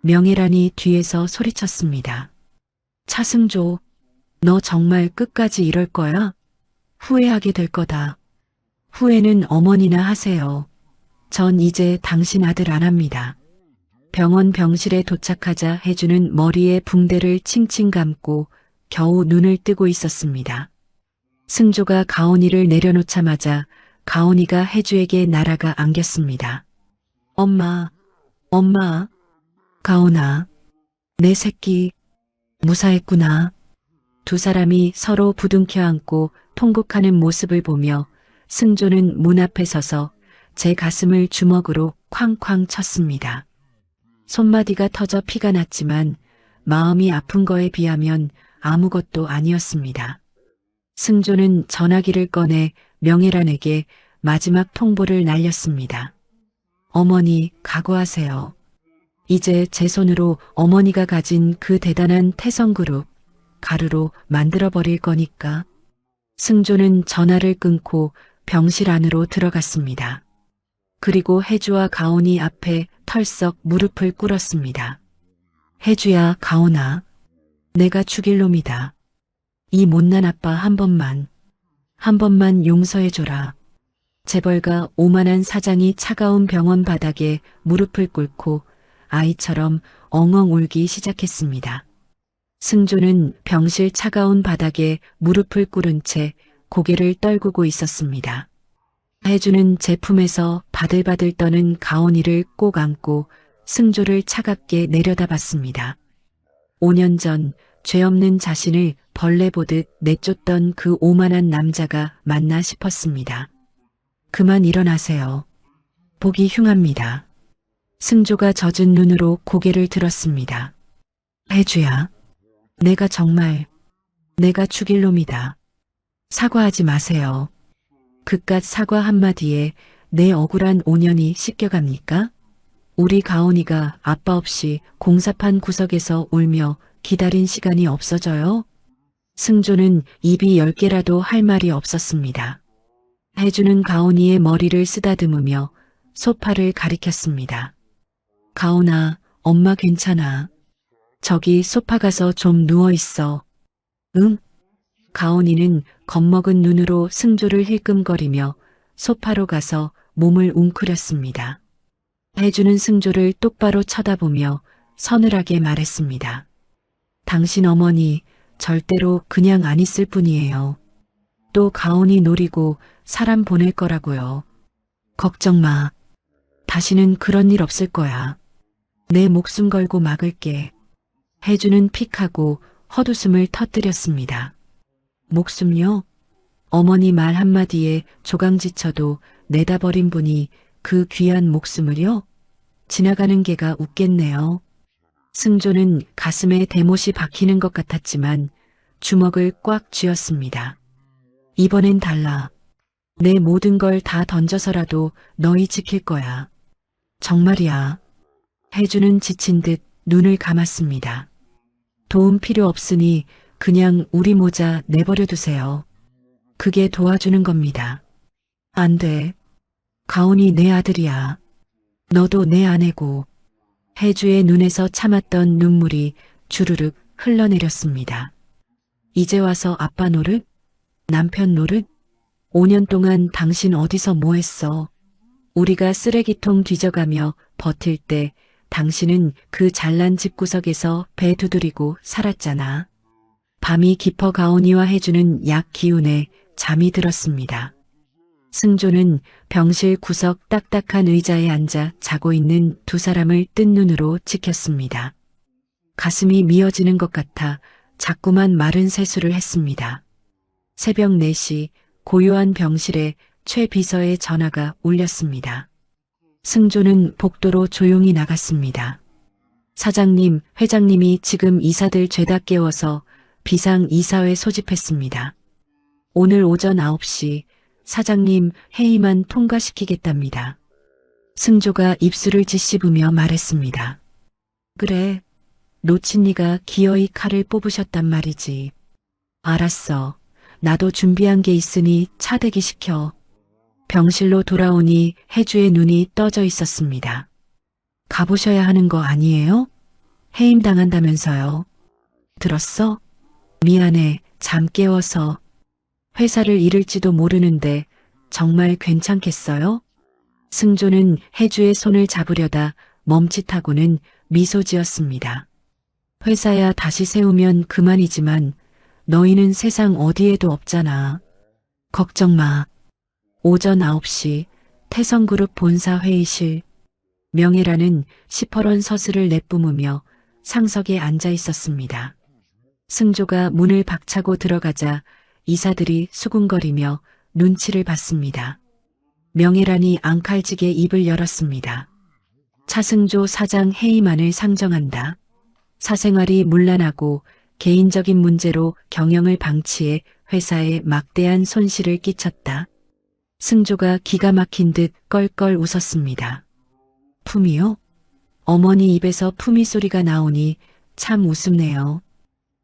명예란이 뒤에서 소리쳤습니다. 차승조, 너 정말 끝까지 이럴 거야? 후회하게 될 거다. 후회는 어머니나 하세요. 전 이제 당신 아들 안 합니다. 병원 병실에 도착하자 혜주는 머리에 붕대를 칭칭 감고 겨우 눈을 뜨고 있었습니다. 승조가 가온이를 내려놓자마자 가온이가 혜주에게 날아가 안겼습니다. 엄마, 엄마, 가온아, 내 새끼, 무사했구나. 두 사람이 서로 부둥켜 안고 통곡하는 모습을 보며 승조는 문 앞에 서서 제 가슴을 주먹으로 쾅쾅 쳤습니다. 손마디가 터져 피가 났지만 마음이 아픈 거에 비하면 아무것도 아니었습니다. 승조는 전화기를 꺼내 명예란에게 마지막 통보를 날렸습니다. 어머니, 각오하세요. 이제 제 손으로 어머니가 가진 그 대단한 태성그룹 가루로 만들어버릴 거니까. 승조는 전화를 끊고 병실 안으로 들어갔습니다. 그리고 혜주와 가온이 앞에 털썩 무릎을 꿇었습니다. 혜주야, 가온아, 내가 죽일 놈이다. 이 못난 아빠 한 번만 용서해줘라. 재벌가 오만한 사장이 차가운 병원 바닥에 무릎을 꿇고 아이처럼 엉엉 울기 시작했습니다. 승조는 병실 차가운 바닥에 무릎을 꿇은 채 고개를 떨구고 있었습니다. 혜주는 제 품에서 바들바들 떠는 가온이를 꼭 안고 승조를 차갑게 내려다봤습니다. 5년 전 죄 없는 자신을 벌레 보듯 내쫓던 그 오만한 남자가 맞나 싶었습니다. 그만 일어나세요. 보기 흉합니다. 승조가 젖은 눈으로 고개를 들었습니다. 혜주야, 내가 죽일 놈이다. 사과하지 마세요. 그깟 사과 한마디에 내 억울한 5년이 씻겨갑니까? 우리 가온이가 아빠 없이 공사판 구석에서 울며 기다린 시간이 없어져요? 승조는 입이 10개라도 할 말이 없었습니다. 혜주는 가온이의 머리를 쓰다듬으며 소파를 가리켰습니다. 가온아, 엄마 괜찮아. 저기 소파 가서 좀 누워있어. 응? 가온이는 겁먹은 눈으로 승조를 힐끔거리며 소파로 가서 몸을 웅크렸습니다. 혜주는 승조를 똑바로 쳐다보며 서늘하게 말했습니다. 당신 어머니 절대로 그냥 안 있을 뿐이에요. 또 가온이 노리고 사람 보낼 거라고요. 걱정 마. 다시는 그런 일 없을 거야. 내 목숨 걸고 막을게. 혜주는 픽하고 헛웃음을 터뜨렸습니다. 목숨요? 어머니 말 한마디에 조강지쳐도 내다버린 분이 그 귀한 목숨을요? 지나가는 개가 웃겠네요. 승조는 가슴에 대못이 박히는 것 같았지만 주먹을 꽉 쥐었습니다. 이번엔 달라. 내 모든 걸 다 던져서라도 너희 지킬 거야. 정말이야. 혜주는 지친 듯 눈을 감았습니다. 도움 필요 없으니 그냥 우리 모자 내버려 두세요. 그게 도와주는 겁니다. 안 돼. 가온이 내 아들이야. 너도 내 아내고. 혜주의 눈에서 참았던 눈물이 주르륵 흘러내렸습니다. 이제 와서 아빠 노릇? 남편 노릇? 5년 동안 당신 어디서 뭐 했어? 우리가 쓰레기통 뒤져가며 버틸 때 당신은 그 잘난 집구석에서 배 두드리고 살았잖아. 밤이 깊어 가온이와 혜주는 약 기운에 잠이 들었습니다. 승조는 병실 구석 딱딱한 의자에 앉아 자고 있는 두 사람을 뜬 눈으로 지켰습니다. 가슴이 미어지는 것 같아 자꾸만 마른 세수를 했습니다. 새벽 4시 고요한 병실에 최 비서의 전화가 울렸습니다. 승조는 복도로 조용히 나갔습니다. 사장님, 회장님이 지금 이사들 죄다 깨워서 비상 이사회 소집했습니다. 오늘 오전 9시 사장님 회의만 통과시키겠답니다. 승조가 입술을 짓씹으며 말했습니다. 그래, 노친이가 기어이 칼을 뽑으셨단 말이지. 알았어. 나도 준비한 게 있으니 차 대기시켜. 병실로 돌아오니 혜주의 눈이 떠져 있었습니다. 가보셔야 하는 거 아니에요? 해임 당한다면서요. 들었어? 미안해, 잠 깨워서. 회사를 잃을지도 모르는데 정말 괜찮겠어요? 승조는 혜주의 손을 잡으려다 멈칫하고는 미소 지었습니다. 회사야 다시 세우면 그만이지만 너희는 세상 어디에도 없잖아. 걱정 마. 오전 9시 태성그룹 본사 회의실. 명예라는 시퍼런 서슬을 내뿜으며 상석에 앉아 있었습니다. 승조가 문을 박차고 들어가자 이사들이 수군거리며 눈치를 봤습니다. 명예란이 앙칼지게 입을 열었습니다. 차승조 사장 해임안을 상정한다. 사생활이 문란하고 개인적인 문제로 경영을 방치해 회사에 막대한 손실을 끼쳤다. 승조가 기가 막힌 듯 껄껄 웃었습니다. 품이요? 어머니 입에서 품이 소리가 나오니 참 우습네요.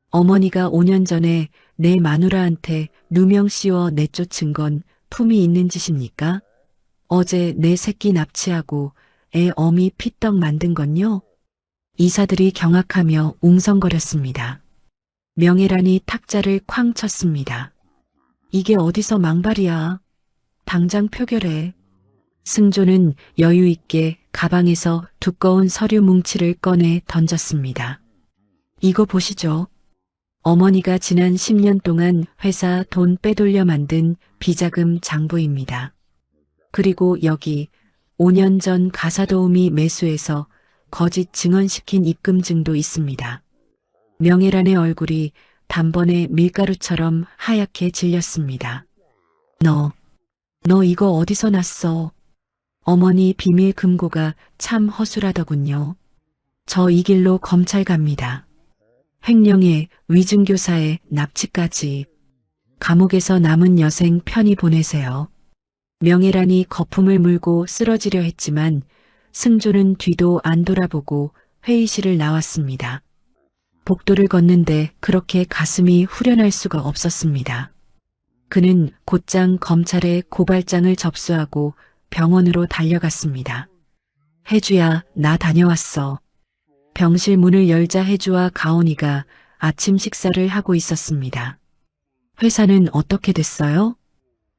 어머니가 5년 전에 내 마누라한테 누명 씌워 내쫓은 건 품이 있는 짓입니까? 어제 내 새끼 납치하고 애 어미 피떡 만든 건요? 이사들이 경악하며 웅성거렸습니다. 명예란이 탁자를 쾅 쳤습니다. 이게 어디서 망발이야. 당장 표결해. 승조는 여유 있게 가방에서 두꺼운 서류 뭉치를 꺼내 던졌습니다. 이거 보시죠. 어머니가 지난 10년 동안 회사 돈 빼돌려 만든 비자금 장부입니다. 그리고 여기 5년 전 가사도우미 매수해서 거짓 증언시킨 입금증도 있습니다. 명예란의 얼굴이 단번에 밀가루처럼 하얗게 질렸습니다. 너 이거 어디서 났어? 어머니 비밀 금고가 참 허술하더군요. 저 이 길로 검찰 갑니다. 횡령에 위증교사에 납치까지. 감옥에서 남은 여생 편히 보내세요. 명예란이 거품을 물고 쓰러지려 했지만 승조는 뒤도 안 돌아보고 회의실을 나왔습니다. 복도를 걷는데 그렇게 가슴이 후련할 수가 없었습니다. 그는 곧장 검찰에 고발장을 접수하고 병원으로 달려갔습니다. 혜주야, 나 다녀왔어. 병실 문을 열자 혜주와 가온이가 아침 식사를 하고 있었습니다. 회사는 어떻게 됐어요?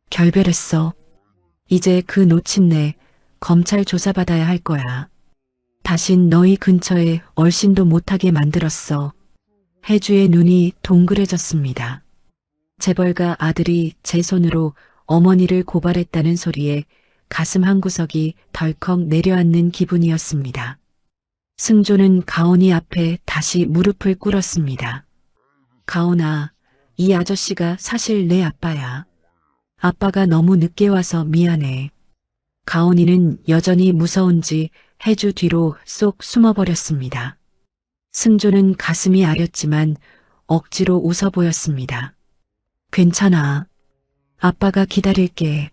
결별했어. 이제 그 노친네 검찰 조사받아야 할 거야. 다신 너희 근처에 얼씬도 못하게 만들었어. 혜주의 눈이 동그래졌습니다. 재벌가 아들이 제 손으로 어머니를 고발했다는 소리에 가슴 한구석이 덜컥 내려앉는 기분이었습니다. 승조는 가온이 앞에 다시 무릎을 꿇었습니다. 가온아, 이 아저씨가 사실 내 아빠야. 아빠가 너무 늦게 와서 미안해. 가온이는 여전히 무서운지 혜주 뒤로 쏙 숨어버렸습니다. 승조는 가슴이 아렸지만 억지로 웃어 보였습니다. 괜찮아. 아빠가 기다릴게.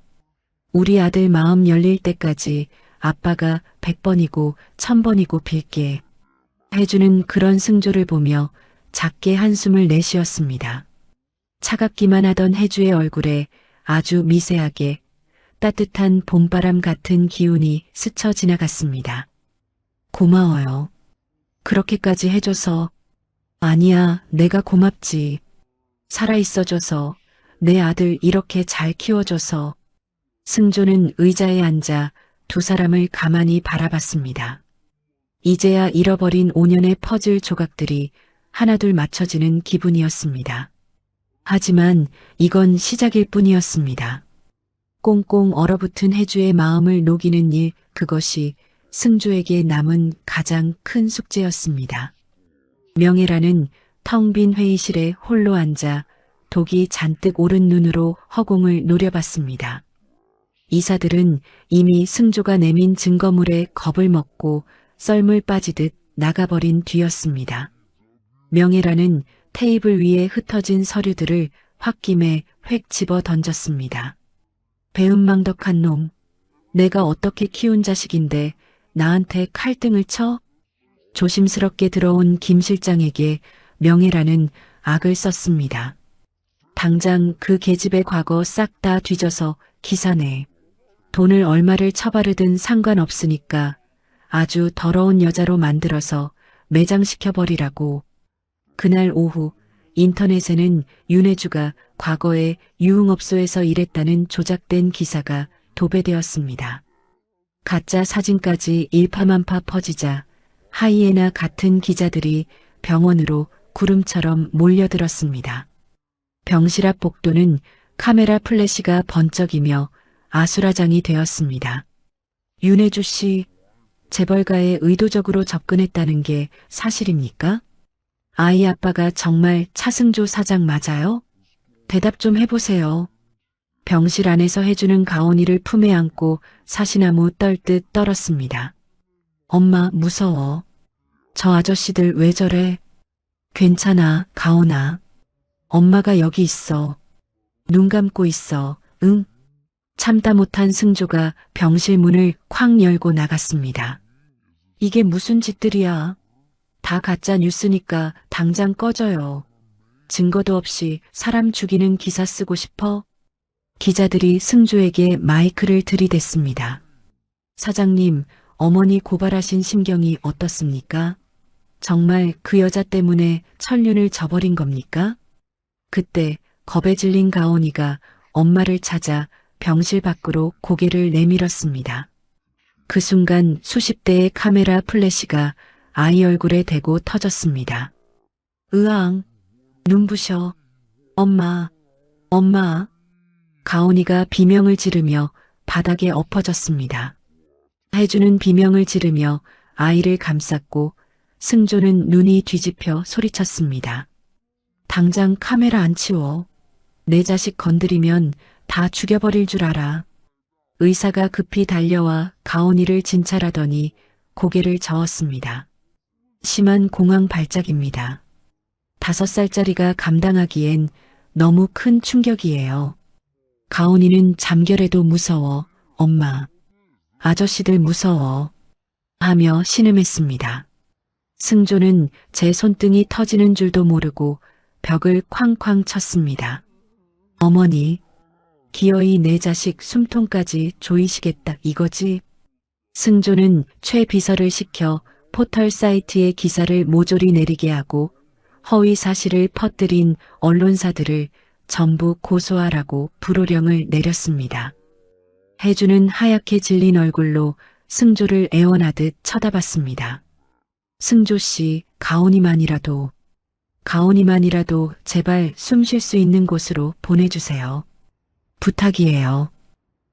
우리 아들 마음 열릴 때까지 아빠가 100번이고 1000번이고 빌게. 혜주는 그런 승조를 보며 작게 한숨을 내쉬었습니다. 차갑기만 하던 혜주의 얼굴에 아주 미세하게 따뜻한 봄바람 같은 기운이 스쳐 지나갔습니다. 고마워요. 그렇게까지 해줘서. 아니야, 내가 고맙지. 살아있어줘서, 내 아들 이렇게 잘 키워줘서. 승조는 의자에 앉아 두 사람을 가만히 바라봤습니다. 이제야 잃어버린 5년의 퍼즐 조각들이 하나둘 맞춰지는 기분이었습니다. 하지만 이건 시작일 뿐이었습니다. 꽁꽁 얼어붙은 혜주의 마음을 녹이는 일, 그것이 승조에게 남은 가장 큰 숙제였습니다. 명예라는 텅 빈 회의실에 홀로 앉아 독이 잔뜩 오른 눈으로 허공을 노려봤습니다. 이사들은 이미 승조가 내민 증거물에 겁을 먹고 썰물 빠지듯 나가버린 뒤였습니다. 명예라는 테이블 위에 흩어진 서류들을 홧김에 획 집어 던졌습니다. 배은망덕한 놈. 내가 어떻게 키운 자식인데 나한테 칼등을 쳐? 조심스럽게 들어온 김 실장에게 명예라는 악을 썼습니다. 당장 그 계집의 과거 싹 다 뒤져서 기사내. 돈을 얼마를 처바르든 상관없으니까 아주 더러운 여자로 만들어서 매장시켜버리라고. 그날 오후 인터넷에는 윤혜주가 과거에 유흥업소에서 일했다는 조작된 기사가 도배되었습니다. 가짜 사진까지 일파만파 퍼지자 하이에나 같은 기자들이 병원으로 구름처럼 몰려들었습니다. 병실 앞 복도는 카메라 플래시가 번쩍이며 아수라장이 되었습니다. 윤혜주 씨, 재벌가에 의도적으로 접근했다는 게 사실입니까? 아이 아빠가 정말 차승조 사장 맞아요? 대답 좀 해보세요. 병실 안에서 해주는 가온이를 품에 안고 사시나무 떨듯 떨었습니다. 엄마 무서워. 저 아저씨들 왜 저래? 괜찮아, 가온아. 엄마가 여기 있어. 눈 감고 있어. 응? 참다 못한 승조가 병실 문을 쾅 열고 나갔습니다. 이게 무슨 짓들이야. 다 가짜 뉴스니까 당장 꺼져요. 증거도 없이 사람 죽이는 기사 쓰고 싶어? 기자들이 승조에게 마이크를 들이댔습니다. 사장님, 어머니 고발하신 심경이 어떻습니까? 정말 그 여자 때문에 천륜을 저버린 겁니까? 그때 겁에 질린 가온이가 엄마를 찾아 병실 밖으로 고개를 내밀었습니다. 그 순간 수십 대의 카메라 플래시가 아이 얼굴에 대고 터졌습니다. 으앙, 눈부셔. 엄마, 엄마. 가온이가 비명을 지르며 바닥에 엎어졌습니다. 해주는 비명을 지르며 아이를 감쌌고 승조는 눈이 뒤집혀 소리쳤습니다. 당장 카메라 안 치워. 내 자식 건드리면 다 죽여버릴 줄 알아. 의사가 급히 달려와 가온이를 진찰하더니 고개를 저었습니다. 심한 공황 발작입니다. 5살짜리가 감당하기엔 너무 큰 충격이에요. 가온이는 잠결에도 무서워, 엄마. 아저씨들 무서워. 하며 신음했습니다. 승조는 제 손등이 터지는 줄도 모르고 벽을 쾅쾅 쳤습니다. 어머니, 기어이 내 자식 숨통까지 조이시겠다 이거지? 승조는 최 비서를 시켜 포털 사이트에 기사를 모조리 내리게 하고 허위 사실을 퍼뜨린 언론사들을 전부 고소하라고 불호령을 내렸습니다. 해주는 하얗게 질린 얼굴로 승조를 애원하듯 쳐다봤습니다. 승조 씨, 가온이만이라도 제발 숨 쉴 수 있는 곳으로 보내주세요. 부탁이에요.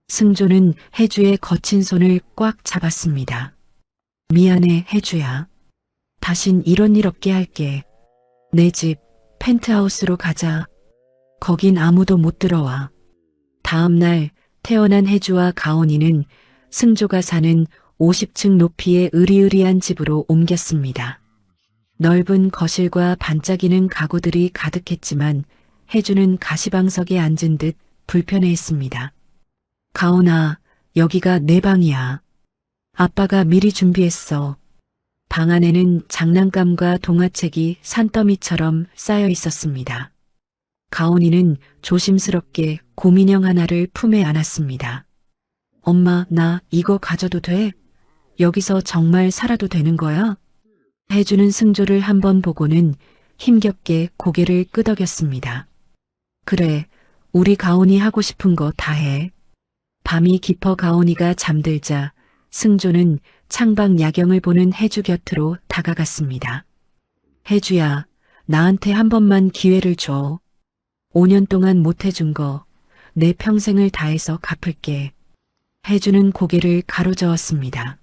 승조는 해주의 거친 손을 꽉 잡았습니다. 미안해, 해주야. 다신 이런 일 없게 할게. 내 집, 펜트하우스로 가자. 거긴 아무도 못 들어와. 다음 날 태어난 해주와 가온이는 승조가 사는 50층 높이의 으리으리한 집으로 옮겼습니다. 넓은 거실과 반짝이는 가구들이 가득했지만 해주는 가시방석에 앉은 듯 불편해했습니다. 가온아, 여기가 내 방이야. 아빠가 미리 준비했어. 방 안에는 장난감과 동화책이 산더미처럼 쌓여 있었습니다. 가온이는 조심스럽게 곰인형 하나를 품에 안았습니다. 엄마, 나 이거 가져도 돼? 여기서 정말 살아도 되는 거야? 해주는 승조를 한번 보고는 힘겹게 고개를 끄덕였습니다. 그래, 우리 가온이 하고 싶은 거 다 해. 밤이 깊어 가온이가 잠들자 승조는 창밖 야경을 보는 해주 곁으로 다가갔습니다. 해주야, 나한테 한 번만 기회를 줘. 5년 동안 못해준 거 내 평생을 다해서 갚을게. 해주는 고개를 가로저었습니다.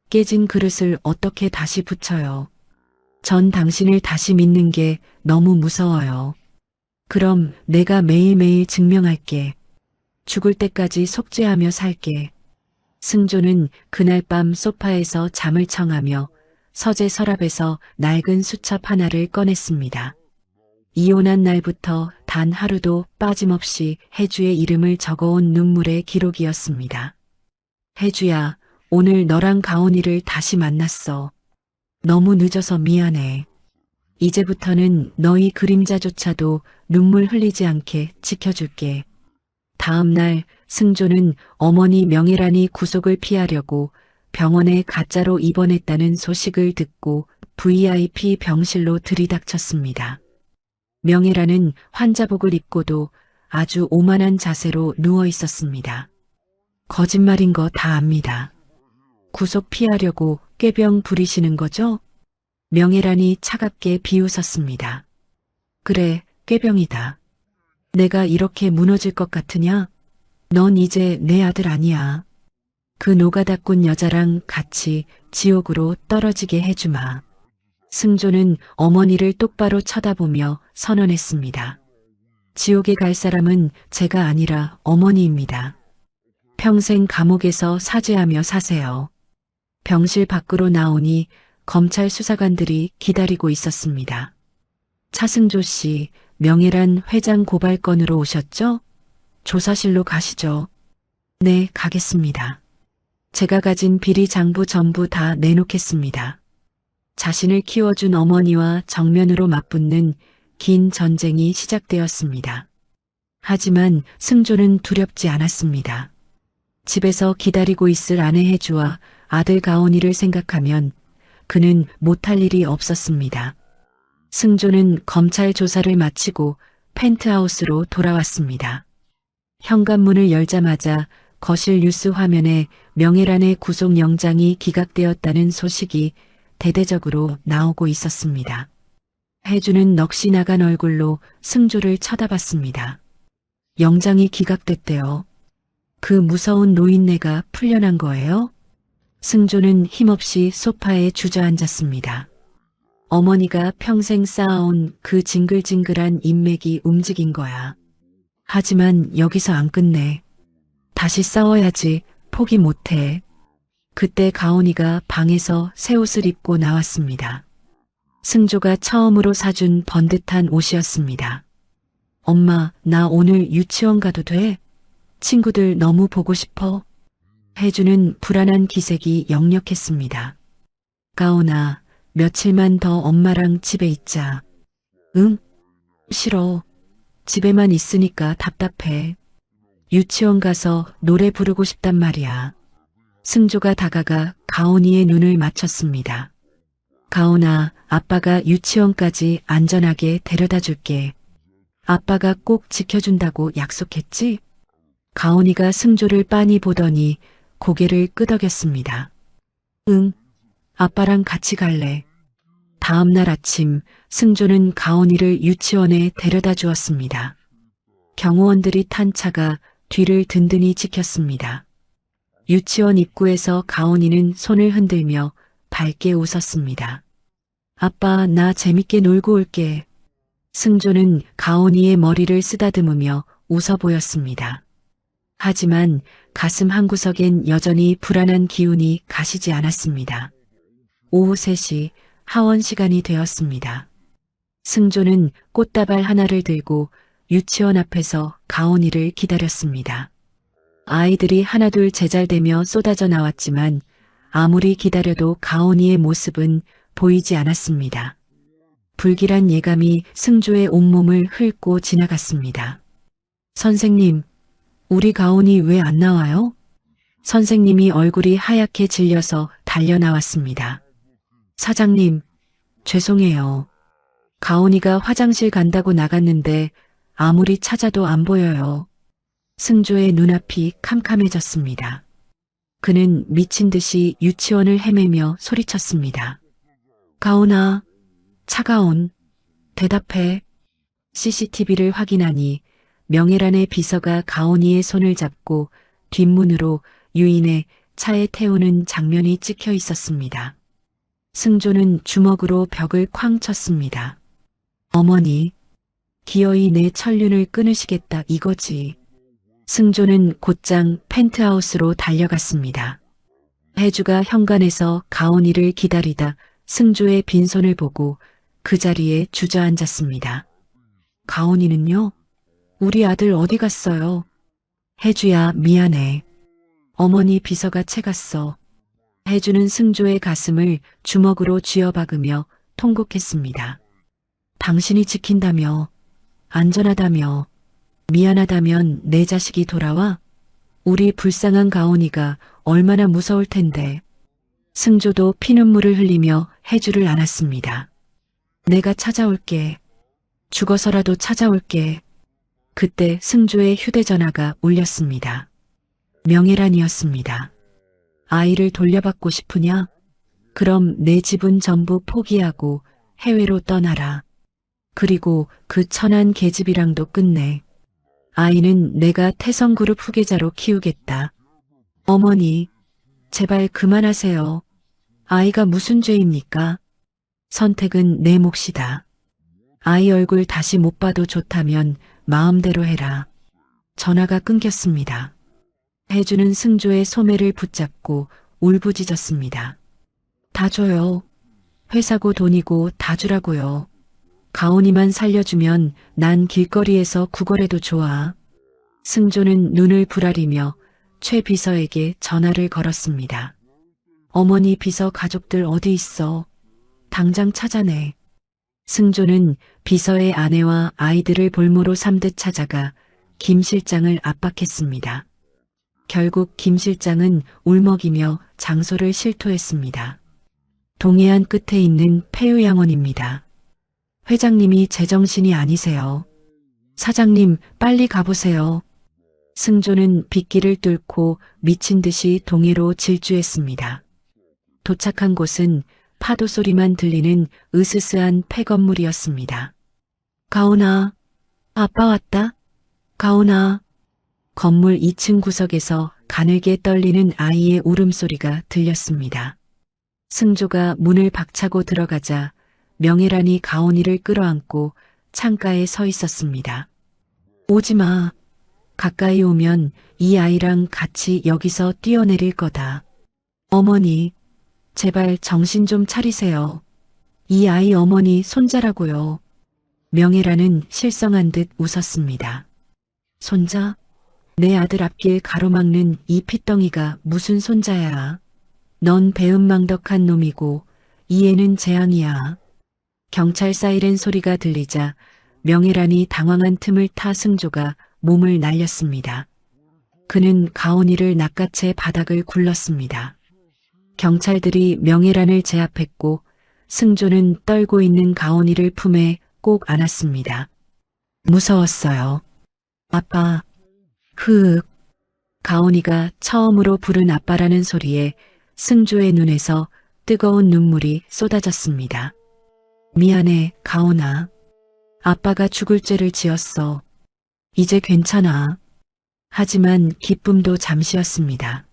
깨진 그릇을 어떻게 다시 붙여요. 전 당신을 다시 믿는 게 너무 무서워요. 그럼 내가 매일매일 증명할게. 죽을 때까지 속죄하며 살게. 승조는 그날 밤 소파에서 잠을 청하며 서재 서랍에서 낡은 수첩 하나를 꺼냈습니다. 이혼한 날부터 단 하루도 빠짐없이 해주의 이름을 적어온 눈물의 기록이었습니다. 해주야, 오늘 너랑 가온이를 다시 만났어. 너무 늦어서 미안해. 이제부터는 너희 그림자조차도 눈물 흘리지 않게 지켜줄게. 다음 날 승조는 어머니 명예란이 구속을 피하려고 병원에 가짜로 입원했다는 소식을 듣고 VIP 병실로 들이닥쳤습니다. 명예란은 환자복을 입고도 아주 오만한 자세로 누워 있었습니다. 거짓말인 거 다 압니다. 구속 피하려고 꾀병 부리시는 거죠? 명예란이 차갑게 비웃었습니다. 그래, 꾀병이다. 내가 이렇게 무너질 것 같으냐? 넌 이제 내 아들 아니야. 그 노가다꾼 여자랑 같이 지옥으로 떨어지게 해주마. 승조는 어머니를 똑바로 쳐다보며 선언했습니다. 지옥에 갈 사람은 제가 아니라 어머니입니다. 평생 감옥에서 사죄하며 사세요. 병실 밖으로 나오니 검찰 수사관들이 기다리고 있었습니다. 차승조 씨, 명예란 회장 고발 건으로 오셨죠? 조사실로 가시죠. 네, 가겠습니다. 제가 가진 비리 장부 전부 다 내놓겠습니다. 자신을 키워준 어머니와 정면으로 맞붙는 긴 전쟁이 시작되었습니다. 하지만 승조는 두렵지 않았습니다. 집에서 기다리고 있을 아내 혜주와 아들 가온이를 생각하면 그는 못할 일이 없었습니다. 승조는 검찰 조사를 마치고 펜트하우스로 돌아왔습니다. 현관문을 열자마자 거실 뉴스 화면에 명예란의 구속영장이 기각되었다는 소식이 대대적으로 나오고 있었습니다. 혜주는 넋이 나간 얼굴로 승조를 쳐다봤습니다. 영장이 기각됐대요. 그 무서운 노인네가 풀려난 거예요? 승조는 힘없이 소파에 주저앉았습니다. 어머니가 평생 쌓아온 그 징글징글한 인맥이 움직인 거야. 하지만 여기서 안 끝내. 다시 싸워야지. 포기 못해. 그때 가온이가 방에서 새 옷을 입고 나왔습니다. 승조가 처음으로 사준 번듯한 옷이었습니다. 엄마, 나 오늘 유치원 가도 돼? 친구들 너무 보고 싶어. 혜주는 불안한 기색이 역력했습니다. 가온아, 며칠만 더 엄마랑 집에 있자. 응? 싫어. 집에만 있으니까 답답해. 유치원 가서 노래 부르고 싶단 말이야. 승조가 다가가 가온이의 눈을 맞췄습니다. 가온아, 아빠가 유치원까지 안전하게 데려다 줄게. 아빠가 꼭 지켜준다고 약속했지? 가온이가 승조를 빤히 보더니 고개를 끄덕였습니다. 응, 아빠랑 같이 갈래. 다음 날 아침 승조는 가온이를 유치원에 데려다 주었습니다. 경호원들이 탄 차가 뒤를 든든히 지켰습니다. 유치원 입구에서 가온이는 손을 흔들며 밝게 웃었습니다. 아빠, 나 재밌게 놀고 올게. 승조는 가온이의 머리를 쓰다듬으며 웃어 보였습니다. 하지만 가슴 한구석엔 여전히 불안한 기운이 가시지 않았습니다. 오후 3시 하원 시간이 되었습니다. 승조는 꽃다발 하나를 들고 유치원 앞에서 가온이를 기다렸습니다. 아이들이 하나둘 제잘되며 쏟아져 나왔지만 아무리 기다려도 가온이의 모습은 보이지 않았습니다. 불길한 예감이 승조의 온몸을 훑고 지나갔습니다. 선생님, 우리 가온이 왜 안 나와요? 선생님이 얼굴이 하얗게 질려서 달려나왔습니다. 사장님, 죄송해요. 가온이가 화장실 간다고 나갔는데 아무리 찾아도 안 보여요. 승조의 눈앞이 캄캄해졌습니다. 그는 미친 듯이 유치원을 헤매며 소리쳤습니다. 가온아, 차가온, 대답해. CCTV를 확인하니 명예란의 비서가 가온이의 손을 잡고 뒷문으로 유인해 차에 태우는 장면이 찍혀 있었습니다. 승조는 주먹으로 벽을 쾅 쳤습니다. 어머니, 기어이 내 천륜을 끊으시겠다 이거지. 승조는 곧장 펜트하우스로 달려갔습니다. 혜주가 현관에서 가온이를 기다리다 승조의 빈손을 보고 그 자리에 주저앉았습니다. 가온이는요? 우리 아들 어디 갔어요? 혜주야, 미안해. 어머니 비서가 채갔어. 혜주는 승조의 가슴을 주먹으로 쥐어박으며 통곡했습니다. 당신이 지킨다며, 안전하다며, 미안하다면 내 자식이 돌아와? 우리 불쌍한 가온이가 얼마나 무서울 텐데. 승조도 피눈물을 흘리며 혜주를 안았습니다. 내가 찾아올게. 죽어서라도 찾아올게. 그때 승조의 휴대전화가 울렸습니다. 명예란이었습니다. 아이를 돌려받고 싶으냐? 그럼 내 집은 전부 포기하고 해외로 떠나라. 그리고 그 천한 계집이랑도 끝내. 아이는 내가 태성그룹 후계자로 키우겠다. 어머니, 제발 그만하세요. 아이가 무슨 죄입니까? 선택은 내 몫이다. 아이 얼굴 다시 못 봐도 좋다면 마음대로 해라. 전화가 끊겼습니다. 혜주는 승조의 소매를 붙잡고 울부짖었습니다. 다 줘요. 회사고 돈이고 다 주라고요. 가온이만 살려주면 난 길거리에서 구걸해도 좋아. 승조는 눈을 부라리며 최 비서에게 전화를 걸었습니다. 어머니 비서 가족들 어디 있어? 당장 찾아내. 승조는 비서의 아내와 아이들을 볼모로 삼듯 찾아가 김 실장을 압박했습니다. 결국 김 실장은 울먹이며 장소를 실토했습니다. 동해안 끝에 있는 폐유양원입니다. 회장님이 제정신이 아니세요. 사장님, 빨리 가보세요. 승조는 빗길을 뚫고 미친 듯이 동해로 질주했습니다. 도착한 곳은 파도 소리만 들리는 으스스한 폐건물이었습니다. 가온아, 아빠 왔다. 가온아. 건물 2층 구석에서 가늘게 떨리는 아이의 울음소리가 들렸습니다. 승조가 문을 박차고 들어가자 명예란이 가온이를 끌어안고 창가에 서 있었습니다. 오지 마. 가까이 오면 이 아이랑 같이 여기서 뛰어내릴 거다. 어머니, 제발 정신 좀 차리세요. 이 아이 어머니 손자라고요. 명예란은 실성한 듯 웃었습니다. 손자? 내 아들 앞길 가로막는 이 핏덩이가 무슨 손자야. 넌 배은망덕한 놈이고 이 애는 재앙이야. 경찰 사이렌 소리가 들리자 명예란이 당황한 틈을 타 승조가 몸을 날렸습니다. 그는 가온이를 낚아채 바닥을 굴렀습니다. 경찰들이 명예란을 제압했고 승조는 떨고 있는 가온이를 품에 꼭 안았습니다. 무서웠어요. 아빠. 흐윽. 가온이가 처음으로 부른 아빠라는 소리에 승조의 눈에서 뜨거운 눈물이 쏟아졌습니다. 미안해, 가온아. 아빠가 죽을 죄를 지었어. 이제 괜찮아. 하지만 기쁨도 잠시였습니다.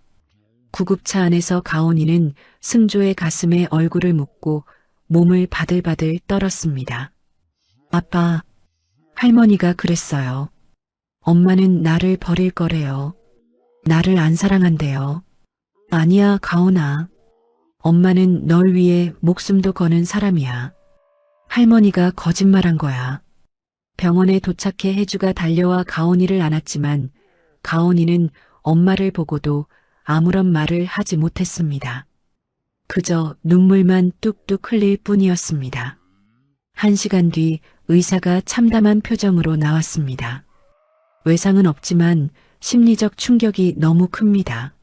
구급차 안에서 가온이는 승조의 가슴에 얼굴을 묻고 몸을 바들바들 떨었습니다. 아빠, 할머니가 그랬어요. 엄마는 나를 버릴 거래요. 나를 안 사랑한대요. 아니야, 가온아. 엄마는 널 위해 목숨도 거는 사람이야. 할머니가 거짓말한 거야. 병원에 도착해 혜주가 달려와 가온이를 안았지만 가온이는 엄마를 보고도 아무런 말을 하지 못했습니다. 그저 눈물만 뚝뚝 흘릴 뿐이었습니다. 1시간 뒤 의사가 참담한 표정으로 나왔습니다. 외상은 없지만 심리적 충격이 너무 큽니다.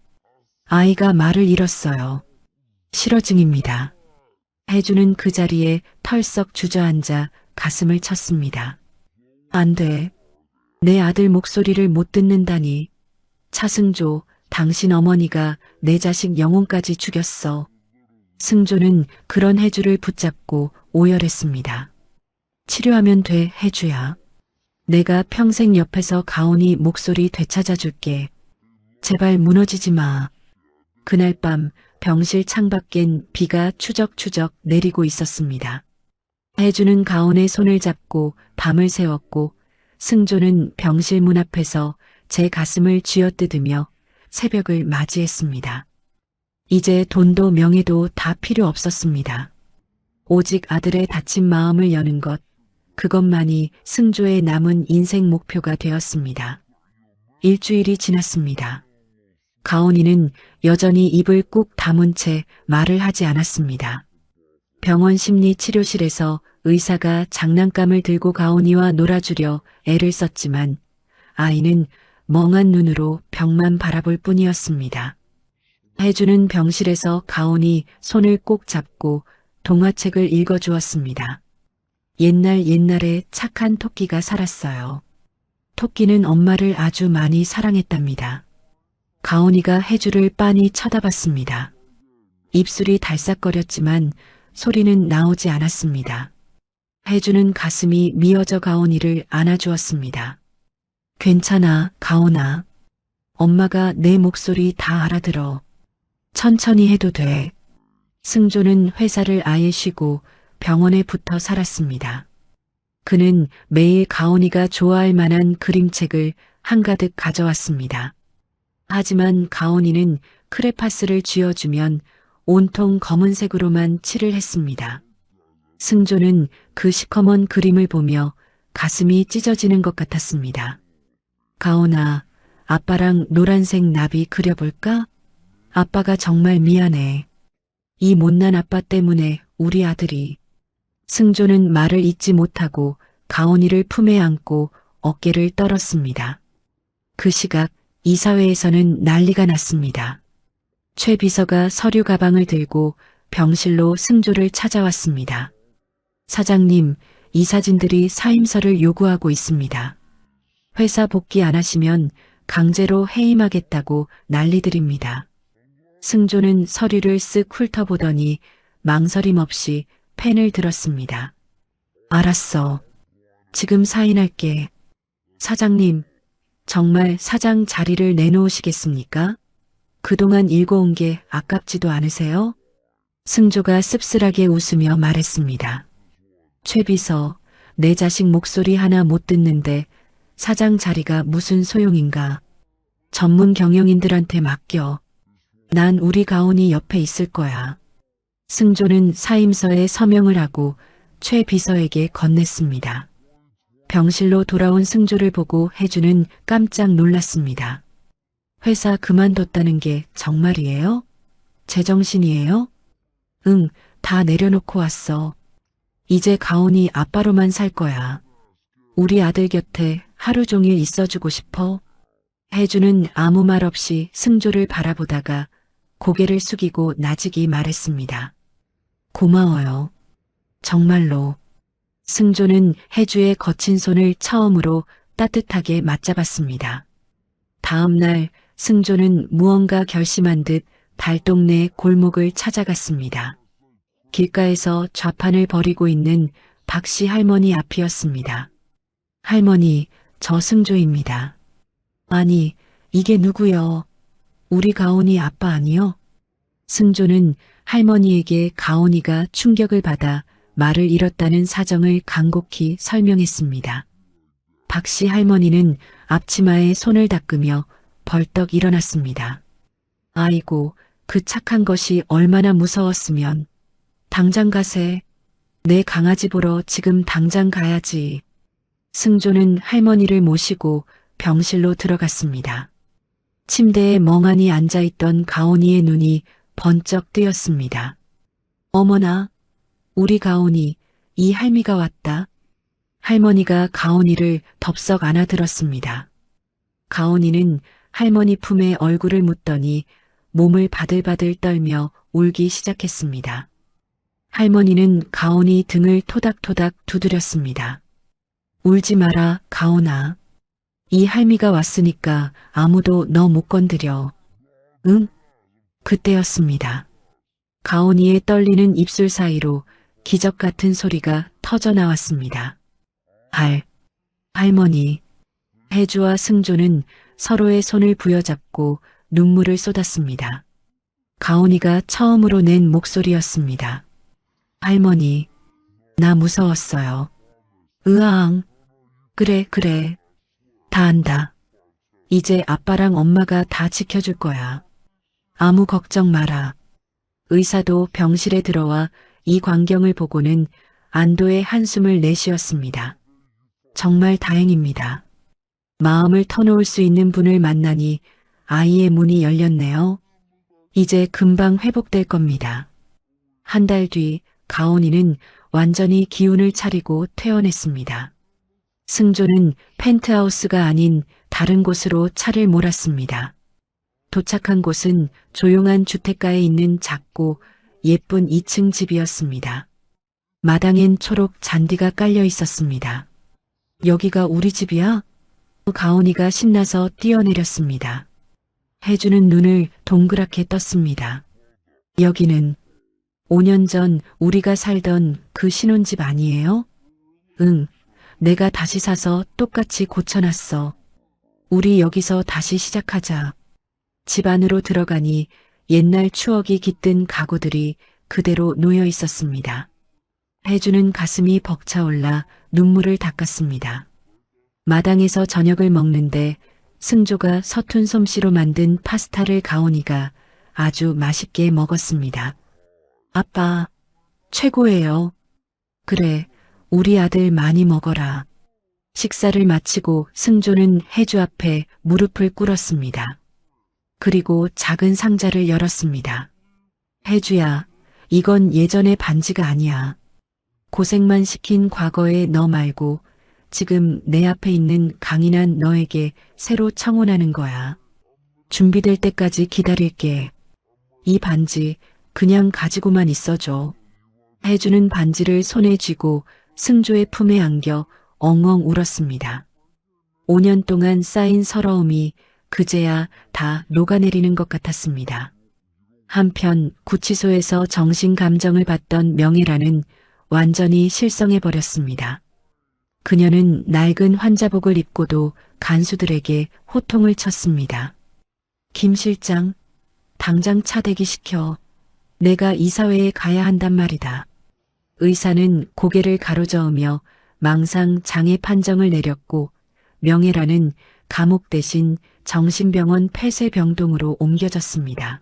아이가 말을 잃었어요. 실어증입니다. 혜주는 그 자리에 털썩 주저앉아 가슴을 쳤습니다. 안 돼. 내 아들 목소리를 못 듣는다니. 차승조, 당신 어머니가 내 자식 영혼까지 죽였어. 승조는 그런 혜주를 붙잡고 오열했습니다. 치료하면 돼, 혜주야. 내가 평생 옆에서 가온이 목소리 되찾아줄게. 제발 무너지지 마. 그날 밤 병실 창밖엔 비가 추적추적 내리고 있었습니다. 혜주는 가온의 손을 잡고 밤을 새웠고 승조는 병실 문 앞에서 제 가슴을 쥐어뜯으며 새벽을 맞이했습니다. 이제 돈도 명예도 다 필요 없었습니다. 오직 아들의 다친 마음을 여는 것, 그것만이 승조의 남은 인생 목표가 되었습니다. 일주일이 지났습니다. 가온이는 여전히 입을 꾹 다문 채 말을 하지 않았습니다. 병원 심리치료실에서 의사가 장난감을 들고 가온이와 놀아주려 애를 썼지만 아이는 멍한 눈으로 벽만 바라볼 뿐이었습니다. 혜주는 병실에서 가온이 손을 꼭 잡고 동화책을 읽어주었습니다. 옛날에 착한 토끼가 살았어요. 토끼는 엄마를 아주 많이 사랑했답니다. 가온이가 혜주를 빤히 쳐다봤습니다. 입술이 달싹거렸지만 소리는 나오지 않았습니다. 혜주는 가슴이 미어져 가온이를 안아주었습니다. 괜찮아, 가온아. 엄마가 내 목소리 다 알아들어. 천천히 해도 돼. 승조는 회사를 아예 쉬고 병원에 붙어 살았습니다. 그는 매일 가온이가 좋아할 만한 그림책을 한가득 가져왔습니다. 하지만 가온이는 크레파스를 쥐어주면 온통 검은색으로만 칠을 했습니다. 승조는 그 시커먼 그림을 보며 가슴이 찢어지는 것 같았습니다. 가온아, 아빠랑 노란색 나비 그려볼까? 아빠가 정말 미안해. 이 못난 아빠 때문에 우리 아들이. 승조는 말을 잇지 못하고 가온이를 품에 안고 어깨를 떨었습니다. 그 시각 이사회에서는 난리가 났습니다. 최 비서가 서류 가방을 들고 병실로 승조를 찾아왔습니다. 사장님, 이 사진들이 사임서를 요구하고 있습니다. 회사 복귀 안 하시면 강제로 해임하겠다고 난리들입니다. 승조는 서류를 쓱 훑어보더니 망설임 없이 펜을 들었습니다. 알았어. 지금 사인할게. 사장님, 정말 사장 자리를 내놓으시겠습니까? 그동안 읽어온 게 아깝지도 않으세요? 승조가 씁쓸하게 웃으며 말했습니다. 최 비서, 내 자식 목소리 하나 못 듣는데 사장 자리가 무슨 소용인가? 전문 경영인들한테 맡겨. 난 우리 가온이 옆에 있을 거야. 승조는 사임서에 서명을 하고 최 비서에게 건넸습니다. 병실로 돌아온 승조를 보고 혜주는 깜짝 놀랐습니다. 회사 그만뒀다는 게 정말이에요? 제정신이에요? 응, 다 내려놓고 왔어. 이제 가온이 아빠로만 살 거야. 우리 아들 곁에 하루 종일 있어주고 싶어. 혜주는 아무 말 없이 승조를 바라보다가 고개를 숙이고 나직이 말했습니다. 고마워요. 정말로. 승조는 혜주의 거친 손을 처음으로 따뜻하게 맞잡았습니다. 다음 날 승조는 무언가 결심한 듯 달동네 골목을 찾아갔습니다. 길가에서 좌판을 벌이고 있는 박씨 할머니 앞이었습니다. 할머니, 저 승조입니다. 아니, 이게 누구요? 우리 가온이 아빠 아니요? 승조는 할머니에게 가온이가 충격을 받아 말을 잃었다는 사정을 간곡히 설명했습니다. 박씨 할머니는 앞치마에 손을 닦으며 벌떡 일어났습니다. 아이고, 그 착한 것이 얼마나 무서웠으면. 당장 가세. 내 강아지 보러 지금 당장 가야지. 승조는 할머니를 모시고 병실로 들어갔습니다. 침대에 멍하니 앉아있던 가온이의 눈이 번쩍 뜨였습니다. 어머나, 우리 가온이, 이 할미가 왔다. 할머니가 가온이를 덥석 안아들었습니다. 가온이는 할머니 품에 얼굴을 묻더니 몸을 바들바들 떨며 울기 시작했습니다. 할머니는 가온이 등을 토닥토닥 두드렸습니다. 울지 마라, 가온아. 이 할미가 왔으니까 아무도 너 못 건드려. 응? 그때였습니다. 가온이의 떨리는 입술 사이로 기적 같은 소리가 터져 나왔습니다. 할머니. 혜주와 승조는 서로의 손을 부여잡고 눈물을 쏟았습니다. 가온이가 처음으로 낸 목소리였습니다. 할머니, 나 무서웠어요. 으앙. 그래. 다 안다. 이제 아빠랑 엄마가 다 지켜줄 거야. 아무 걱정 마라. 의사도 병실에 들어와 이 광경을 보고는 안도의 한숨을 내쉬었습니다. 정말 다행입니다. 마음을 터놓을 수 있는 분을 만나니 아이의 문이 열렸네요. 이제 금방 회복될 겁니다. 한 달 뒤 가온이는 완전히 기운을 차리고 퇴원했습니다. 승조는 펜트하우스가 아닌 다른 곳으로 차를 몰았습니다. 도착한 곳은 조용한 주택가에 있는 작고 예쁜 2층 집이었습니다. 마당엔 초록 잔디가 깔려 있었습니다. 여기가 우리 집이야? 가온이가 신나서 뛰어내렸습니다. 혜주는 눈을 동그랗게 떴습니다. 여기는 5년 전 우리가 살던 그 신혼집 아니에요? 응, 내가 다시 사서 똑같이 고쳐놨어. 우리 여기서 다시 시작하자. 집 안으로 들어가니 옛날 추억이 깃든 가구들이 그대로 놓여 있었습니다. 혜주는 가슴이 벅차올라 눈물을 닦았습니다. 마당에서 저녁을 먹는데 승조가 서툰 솜씨로 만든 파스타를 가온이가 아주 맛있게 먹었습니다. 아빠, 최고예요. 그래, 우리 아들 많이 먹어라. 식사를 마치고 승조는 혜주 앞에 무릎을 꿇었습니다. 그리고 작은 상자를 열었습니다. 혜주야, 이건 예전의 반지가 아니야. 고생만 시킨 과거의 너 말고 지금 내 앞에 있는 강인한 너에게 새로 청혼하는 거야. 준비될 때까지 기다릴게. 이 반지 그냥 가지고만 있어줘. 혜주는 반지를 손에 쥐고 승조의 품에 안겨 엉엉 울었습니다. 5년 동안 쌓인 서러움이 그제야 다 녹아내리는 것 같았습니다. 한편 구치소에서 정신 감정을 받던 명예라는 완전히 실성해버렸습니다. 그녀는 낡은 환자복을 입고도 간수들에게 호통을 쳤습니다. 김 실장, 당장 차 대기시켜. 내가 이사회에 가야 한단 말이다. 의사는 고개를 가로저으며 망상 장애 판정을 내렸고 명예라는 감옥 대신 정신병원 폐쇄병동으로 옮겨졌습니다.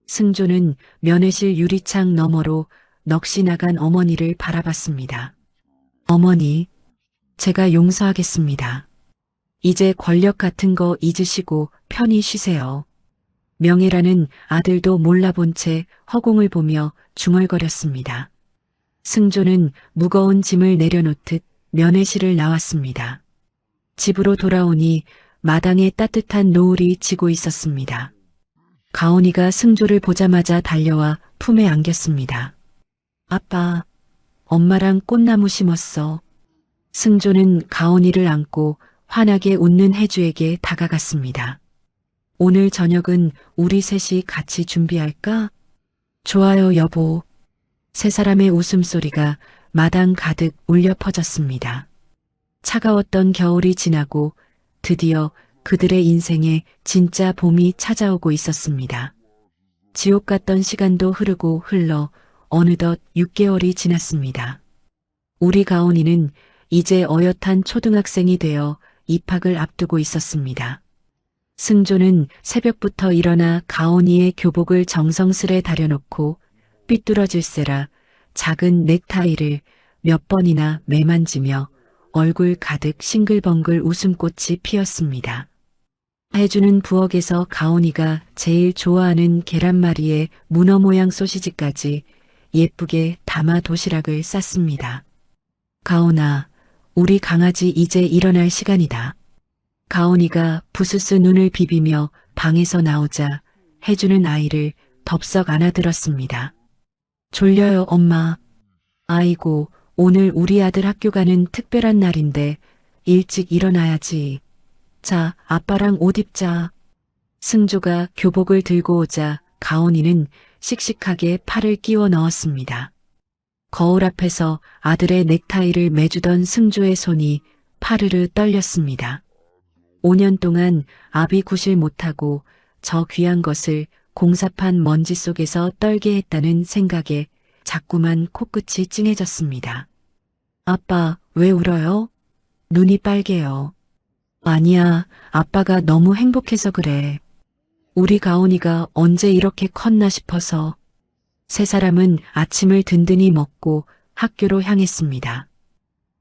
승조는 면회실 유리창 너머로 넋이 나간 어머니를 바라봤습니다. 어머니, 제가 용서하겠습니다. 이제 권력 같은 거 잊으시고 편히 쉬세요. 명예라는 아들도 몰라본 채 허공을 보며 중얼거렸습니다. 승조는 무거운 짐을 내려놓듯 면회실을 나왔습니다. 집으로 돌아오니 마당에 따뜻한 노을이 지고 있었습니다. 가온이가 승조를 보자마자 달려와 품에 안겼습니다. 아빠, 엄마랑 꽃나무 심었어. 승조는 가온이를 안고 환하게 웃는 혜주에게 다가갔습니다. 오늘 저녁은 우리 셋이 같이 준비할까? 좋아요, 여보. 세 사람의 웃음소리가 마당 가득 울려 퍼졌습니다. 차가웠던 겨울이 지나고 드디어 그들의 인생에 진짜 봄이 찾아오고 있었습니다. 지옥 같던 시간도 흐르고 흘러 어느덧 6개월이 지났습니다. 우리 가온이는 이제 어엿한 초등학생이 되어 입학을 앞두고 있었습니다. 승조는 새벽부터 일어나 가온이의 교복을 정성스레 다려놓고 삐뚤어질세라 작은 넥타이를 몇 번이나 매만지며 얼굴 가득 싱글벙글 웃음꽃이 피었습니다. 혜주는 부엌에서 가온이가 제일 좋아하는 계란말이에 문어 모양 소시지까지 예쁘게 담아 도시락을 쌌습니다. 가온아, 우리 강아지 이제 일어날 시간이다. 가온이가 부스스 눈을 비비며 방에서 나오자 혜주는 아이를 덥석 안아들었습니다. 졸려요, 엄마. 아이고, 오늘 우리 아들 학교 가는 특별한 날인데 일찍 일어나야지. 자, 아빠랑 옷 입자. 승조가 교복을 들고 오자 가온이는 씩씩하게 팔을 끼워 넣었습니다. 거울 앞에서 아들의 넥타이를 매주던 승조의 손이 파르르 떨렸습니다. 5년 동안 아비구실 못하고 저 귀한 것을 공사판 먼지 속에서 떨게 했다는 생각에 자꾸만 코끝이 찡해졌습니다. 아빠, 왜 울어요? 눈이 빨개요. 아니야, 아빠가 너무 행복해서 그래. 우리 가온이가 언제 이렇게 컸나 싶어서. 세 사람은 아침을 든든히 먹고 학교로 향했습니다.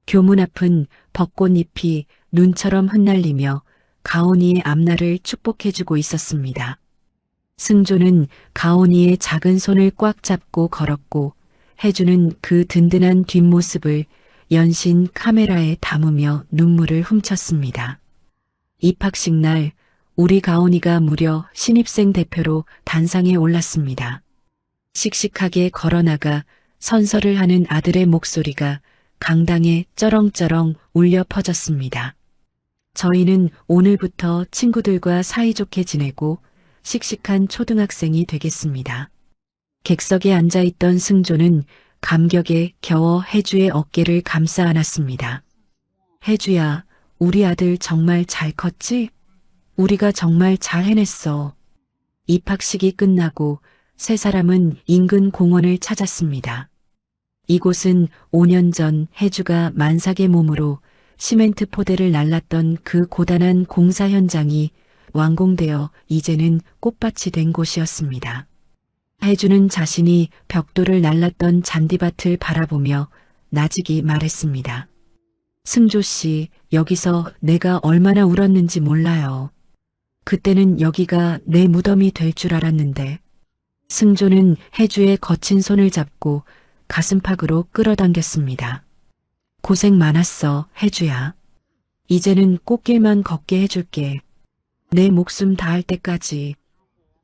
교문 앞은 벚꽃잎이 눈처럼 흩날리며 가온이의 앞날을 축복해주고 있었습니다. 승조는 가온이의 작은 손을 꽉 잡고 걸었고 혜주는 그 든든한 뒷모습을 연신 카메라에 담으며 눈물을 훔쳤습니다. 입학식 날 우리 가온이가 무려 신입생 대표로 단상에 올랐습니다. 씩씩하게 걸어나가 선서를 하는 아들의 목소리가 강당에 쩌렁쩌렁 울려 퍼졌습니다. 저희는 오늘부터 친구들과 사이좋게 지내고 씩씩한 초등학생이 되겠습니다. 객석에 앉아있던 승조는 감격에 겨워 혜주의 어깨를 감싸 안았습니다. 혜주야, 우리 아들 정말 잘 컸지? 우리가 정말 잘 해냈어. 입학식이 끝나고 세 사람은 인근 공원을 찾았습니다. 이곳은 5년 전 혜주가 만삭의 몸으로 시멘트 포대를 날랐던 그 고단한 공사 현장이 완공되어 이제는 꽃밭이 된 곳이었습니다. 혜주는 자신이 벽돌을 날랐던 잔디밭을 바라보며 나직이 말했습니다. 승조 씨, 여기서 내가 얼마나 울었는지 몰라요. 그때는 여기가 내 무덤이 될 줄 알았는데. 승조는 혜주의 거친 손을 잡고 가슴팍으로 끌어당겼습니다. 고생 많았어, 혜주야. 이제는 꽃길만 걷게 해줄게. 내 목숨 다할 때까지.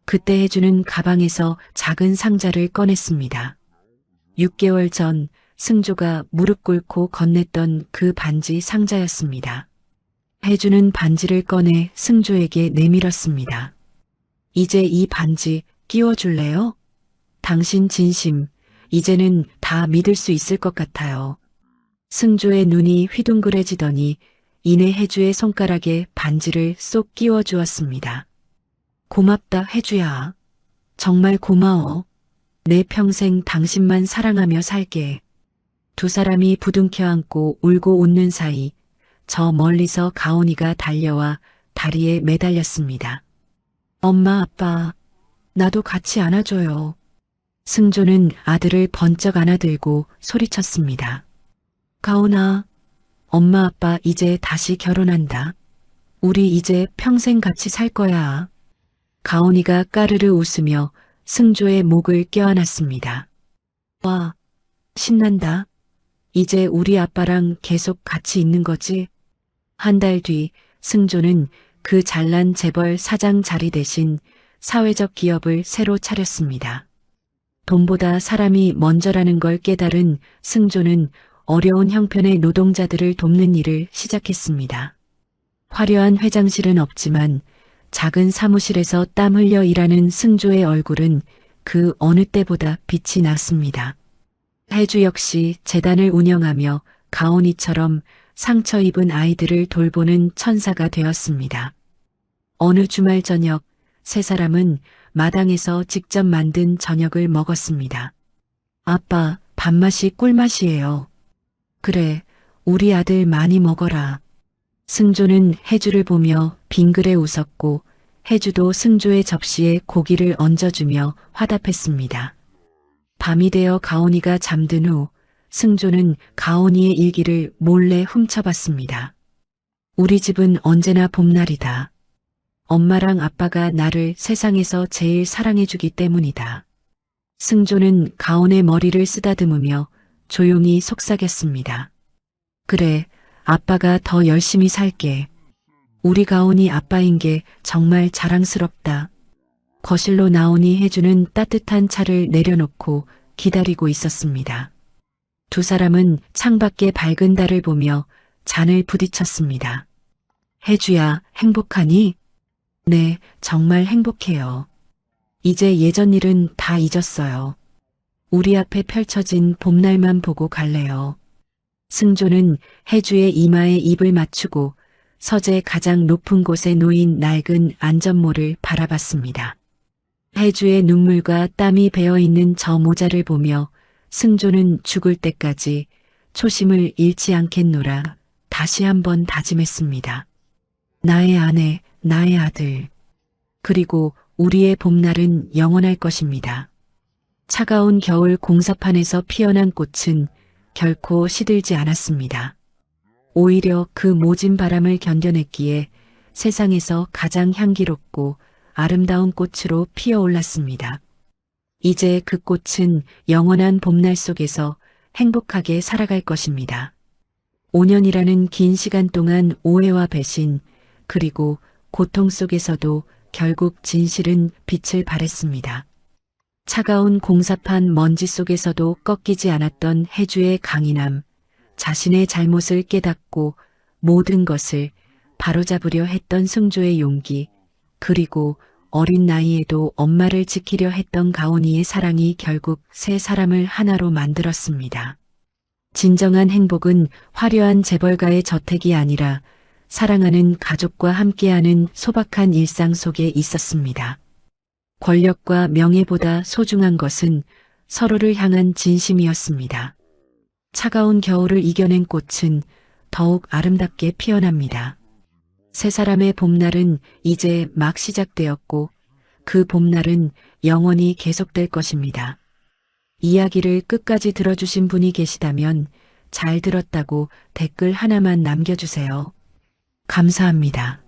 그때 혜주는 가방에서 작은 상자를 꺼냈습니다. 6개월 전 승조가 무릎 꿇고 건넸던 그 반지 상자였습니다. 혜주는 반지를 꺼내 승조에게 내밀었습니다. 이제 이 반지 끼워줄래요? 당신 진심, 이제는 다 믿을 수 있을 것 같아요. 승조의 눈이 휘둥그레지더니 이내 혜주의 손가락에 반지를 쏙 끼워주었습니다. 고맙다, 혜주야. 정말 고마워. 내 평생 당신만 사랑하며 살게. 두 사람이 부둥켜 안고 울고 웃는 사이 저 멀리서 가온이가 달려와 다리에 매달렸습니다. 엄마, 아빠, 나도 같이 안아줘요. 승조는 아들을 번쩍 안아들고 소리쳤습니다. 가온아, 엄마 아빠 이제 다시 결혼한다. 우리 이제 평생 같이 살 거야. 가온이가 까르르 웃으며 승조의 목을 껴안았습니다. 와, 신난다. 이제 우리 아빠랑 계속 같이 있는 거지? 한 달 뒤 승조는 그 잘난 재벌 사장 자리 대신 사회적 기업을 새로 차렸습니다. 돈보다 사람이 먼저라는 걸 깨달은 승조는 어려운 형편의 노동자들을 돕는 일을 시작했습니다. 화려한 회장실은 없지만 작은 사무실에서 땀 흘려 일하는 승조의 얼굴은 그 어느 때보다 빛이 났습니다. 혜주 역시 재단을 운영하며 가온이처럼 상처 입은 아이들을 돌보는 천사가 되었습니다. 어느 주말 저녁 세 사람은 마당에서 직접 만든 저녁을 먹었습니다. 아빠, 밥맛이 꿀맛이에요. 그래, 우리 아들 많이 먹어라. 승조는 혜주를 보며 빙그레 웃었고 혜주도 승조의 접시에 고기를 얹어주며 화답했습니다. 밤이 되어 가온이가 잠든 후 승조는 가온이의 일기를 몰래 훔쳐봤습니다. 우리 집은 언제나 봄날이다. 엄마랑 아빠가 나를 세상에서 제일 사랑해주기 때문이다. 승조는 가온의 머리를 쓰다듬으며 조용히 속삭였습니다. 그래, 아빠가 더 열심히 살게. 우리 가온이 아빠인 게 정말 자랑스럽다. 거실로 나오니 혜주는 따뜻한 차를 내려놓고 기다리고 있었습니다. 두 사람은 창밖의 밝은 달을 보며 잔을 부딪혔습니다. 혜주야, 행복하니? 네, 정말 행복해요. 이제 예전 일은 다 잊었어요. 우리 앞에 펼쳐진 봄날만 보고 갈래요. 승조는 혜주의 이마에 입을 맞추고 서재 가장 높은 곳에 놓인 낡은 안전모를 바라봤습니다. 혜주의 눈물과 땀이 배어있는 저 모자를 보며 승조는 죽을 때까지 초심을 잃지 않겠노라 다시 한번 다짐했습니다. 나의 아내, 나의 아들, 그리고 우리의 봄날은 영원할 것입니다. 차가운 겨울 공사판에서 피어난 꽃은 결코 시들지 않았습니다. 오히려 그 모진 바람을 견뎌냈기에 세상에서 가장 향기롭고 아름다운 꽃으로 피어올랐습니다. 이제 그 꽃은 영원한 봄날 속에서 행복하게 살아갈 것입니다. 5년이라는 긴 시간 동안 오해와 배신, 그리고 고통 속에서도 결국 진실은 빛을 발했습니다. 차가운 공사판 먼지 속에서도 꺾이지 않았던 혜주의 강인함, 자신의 잘못을 깨닫고 모든 것을 바로잡으려 했던 승조의 용기, 그리고 어린 나이에도 엄마를 지키려 했던 가온이의 사랑이 결국 세 사람을 하나로 만들었습니다. 진정한 행복은 화려한 재벌가의 저택이 아니라 사랑하는 가족과 함께하는 소박한 일상 속에 있었습니다. 권력과 명예보다 소중한 것은 서로를 향한 진심이었습니다. 차가운 겨울을 이겨낸 꽃은 더욱 아름답게 피어납니다. 세 사람의 봄날은 이제 막 시작되었고 그 봄날은 영원히 계속될 것입니다. 이야기를 끝까지 들어주신 분이 계시다면 잘 들었다고 댓글 하나만 남겨주세요. 감사합니다.